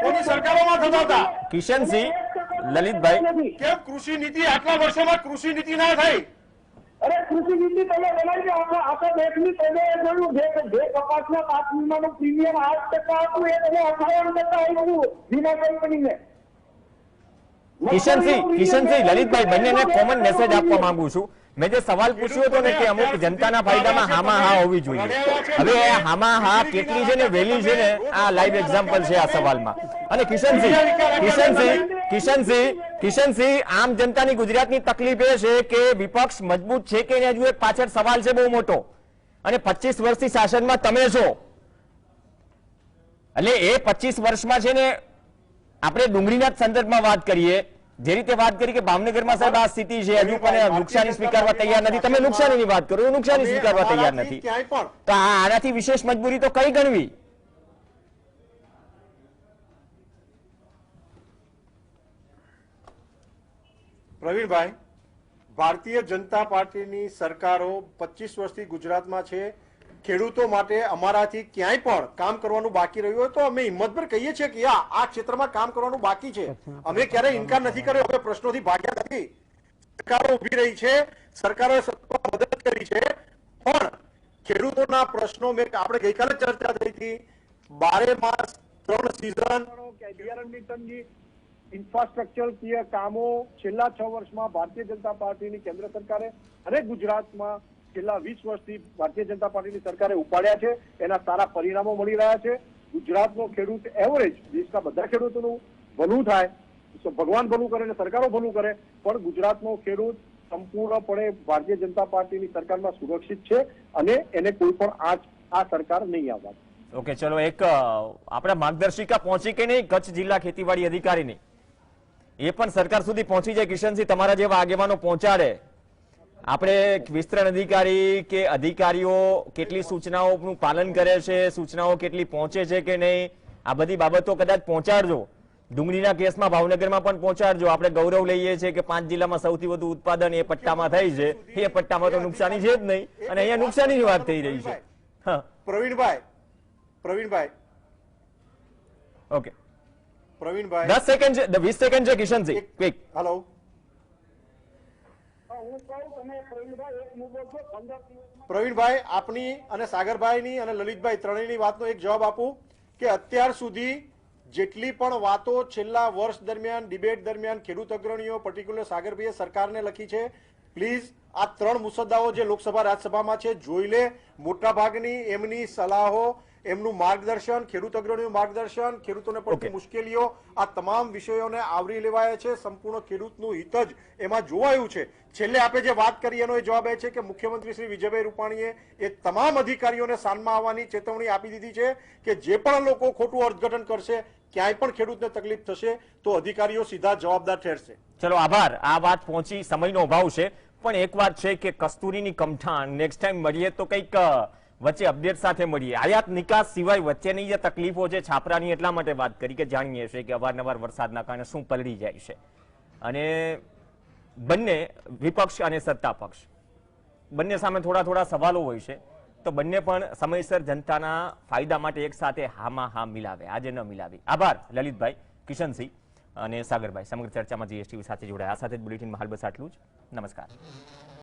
કોની સરકારોમાં થતા હતા. કિશનસિંહ, લલિતભાઈ, કેમ કૃષિ નીતિ આટલા વર્ષોમાં કૃષિ નીતિ ના થઈ? અરે કૃષિ નીતિ તમે બનાવી આખા દેશની તમે જોયું જે કપાસના પાક વીમાનું પ્રીમિયમ 8% હતું એ તમે 58% આપ્યું વીમા કંપનીને. કિશનસિંહ, લલિતભાઈ બંનેને કોમન મેસેજ આપવા માંગુ છું. મેં જે સવાલ પૂછ્યો હતો ને કે અમુક જનતાના ફાયદામાં હામાં હા હોવી જોઈએ. હવે હામાં હા કેટલી છે ને વહેલી છે ને, આ લાઈવ એક્ઝામ્પલ છે આ સવાલમાં. અને કિશનસિંહ, આમ જનતાની ગુજરાતની તકલીફ એ છે કે વિપક્ષ મજબૂત છે કે નહીં, હજુ એક પાછળ સવાલ છે બહુ મોટો. અને 25 વર્ષથી શાસનમાં તમે છો, એટલે એ 25 વર્ષમાં છે ને આપણે ડુંગળીના જ સંદર્ભમાં વાત કરીએ. જે રીતે વાત કરી કે ભાવનગરમાં સાહેબ આ સ્થિતિ છે, હજુ પણ નુકસાની સ્વીકારવા તૈયાર નથી. તમે નુકસાનીની વાત કરો, નુકસાની સ્વીકારવા તૈયાર નથી, તો આનાથી વિશેષ મજબૂરી તો કઈ ગણવી? પ્રવીણભાઈ, ભારતીય જનતા પાર્ટીની સરકારો 25 વર્ષથી ગુજરાતમાં છે. ખેડૂતો માટે અમારાથી ક્યાંય પણ કામ કરવાનું બાકી રહ્યું હોય તો અમે હિંમતભર કહીએ છીએ કે આ ક્ષેત્રમાં કામ કરવાનું બાકી છે. અમે ક્યારેય ઇનકાર નથી કર્યો, અમે પ્રશ્નોથી ભાગ્યા નથી. સરકારો ઉભી રહી છે, સરકારોએ મદદ કરી છે, પણ ખેડૂતોના પ્રશ્નો આપણે ગઈકાલે ચર્ચા થઈ હતી, 12 માસ 3 સીઝન બિયારણની તંગી, ઇન્ફ્રાસ્ટ્રક્ચર કામો છેલ્લા 6 વર્ષમાં ભારતીય જનતા પાર્ટીની કેન્દ્ર સરકારે અને ગુજરાતમાં છેલ્લા 20 વર્ષથી ભારતીય જનતા પાર્ટીની સરકારે ઉપાડ્યા છે. એના સારા પરિણામો મળી રહ્યા છે. ગુજરાતનો ખેડૂત એવરેજ, દેશના બધા ખેડૂતોનું ભલું થાય, ભગવાન ભલું કરે અને સરકારો ભલું કરે, પણ ગુજરાતનો ખેડૂત સંપૂર્ણપણે ભારતીય જનતા પાર્ટીની સરકારમાં સુરક્ષિત છે અને એને કોઈ પણ આ સરકાર નહીં આવવા. ઓકે, ચલો, એક આપણા માર્ગદર્શિકા પહોંચી કે નહીં કચ્છ જિલ્લા ખેતીવાડી અધિકારીની, એ પણ સરકાર સુધી પહોંચી જાય. કિશનસિંહ, તમારા જેવા આગેવાનો પહોંચાડે. આપણે વિસ્તરણ અધિકારી કે અધિકારીઓ કેટલી સૂચનાઓનું પાલન કરે છે, સૂચનાઓ કેટલી પહોંચે છે કે નહીં, આ બધી બાબતો કદાચ પહોંચાડજો. ડુંગળીના કેસમાં ભાવનગરમાં પણ પહોંચાડજો. આપણે ગૌરવ લઈએ છીએ કે 5 જિલ્લામાં સૌથી વધુ ઉત્પાદન એ પટ્ટામાં થાય છે. એ પટ્ટામાં તો નુકસાની છે જ નહીં, અને અહીંયા નુકસાનીની વાત થઈ રહી છે. પ્રવીણભાઈ, ઓકે, પ્રવીણભાઈ 10 સેકન્ડ છે, 20 સેકન્ડ છે. કિશનસિંહ, ક્વિક. હેલો, પ્રવીણભાઈ, આપની અને સાગરભાઈની અને લલિતભાઈ ત્રણેયની વાતનો એક જવાબ આપું કે અત્યાર સુધી જેટલી પણ વાતો છેલ્લા વર્ષ દરમિયાન ડિબેટ દરમિયાન ખેડૂત અગ્રણીઓ પર્ટિક્યુલર સાગરભાઈએ સરકારને લખી છે, પ્લીઝ આ 3 મુસદ્દાઓ જે લોકસભા રાજ્યસભામાં છે જોઈ લે. મોટા ભાગની એમની સલાહો એમનું માર્ગદર્શન, ખેડૂત અગ્રણીનું માર્ગદર્શન, ખેડૂતોને પડતી Okay. મુશ્કેલીઓ, આ તમામ વિષયોને આવરી લેવાયા છે. સંપૂર્ણ ખેડૂતનું હિત જ એમાં જોવાયું છે. છેલ્લે આપે જે વાત કરી એનો એ જવાબ એ છે કે મુખ્યમંત્રી શ્રી વિજયભાઈ રૂપાણીએ એ તમામ અધિકારીઓને સાનમાં આવવાની ચેતવણી આપી દીધી છે કે જે પણ લોકો ખોટું અર્થઘટન કરશે, ક્યાંય પણ ખેડૂતને તકલીફ થશે તો અધિકારીઓ સીધા જવાબદાર ઠેરશે. ચલો આભાર. આ વાત પહોંચી, સમયનો અભાવ છે, પણ એક વાત છે કે કસ્તુરીની કમઠાણ નેક્સ્ટ ટાઈમ મળીએ તો કંઈક વચ્ચે અપડેટ સાથે મળીએ. આયાત નિકાસ સિવાય વચ્ચેની જે તકલીફો છે છાપરાની, એટલા માટે વાત કરી કે જાણીએ છીએ કે અવારનવાર વરસાદના કારણે શું પલળી જાય છે, અને બંને વિપક્ષ અને સત્તા પક્ષ બંને સામે થોડા થોડા સવાલો હોય છે, તો બંને પણ સમયસર જનતાના ફાયદા માટે એક સાથે હામાં હા મિલાવે, આજે ન મિલાવી. આભાર લલિતભાઈ, કિશનસિંહ અને સાગરભાઈ સમગ્ર ચર્ચામાં જીએસટીવી સાથે જોડાયા. આ સાથે જ બુલેટિનમાં હાલ બસ આટલું જ. નમસ્કાર.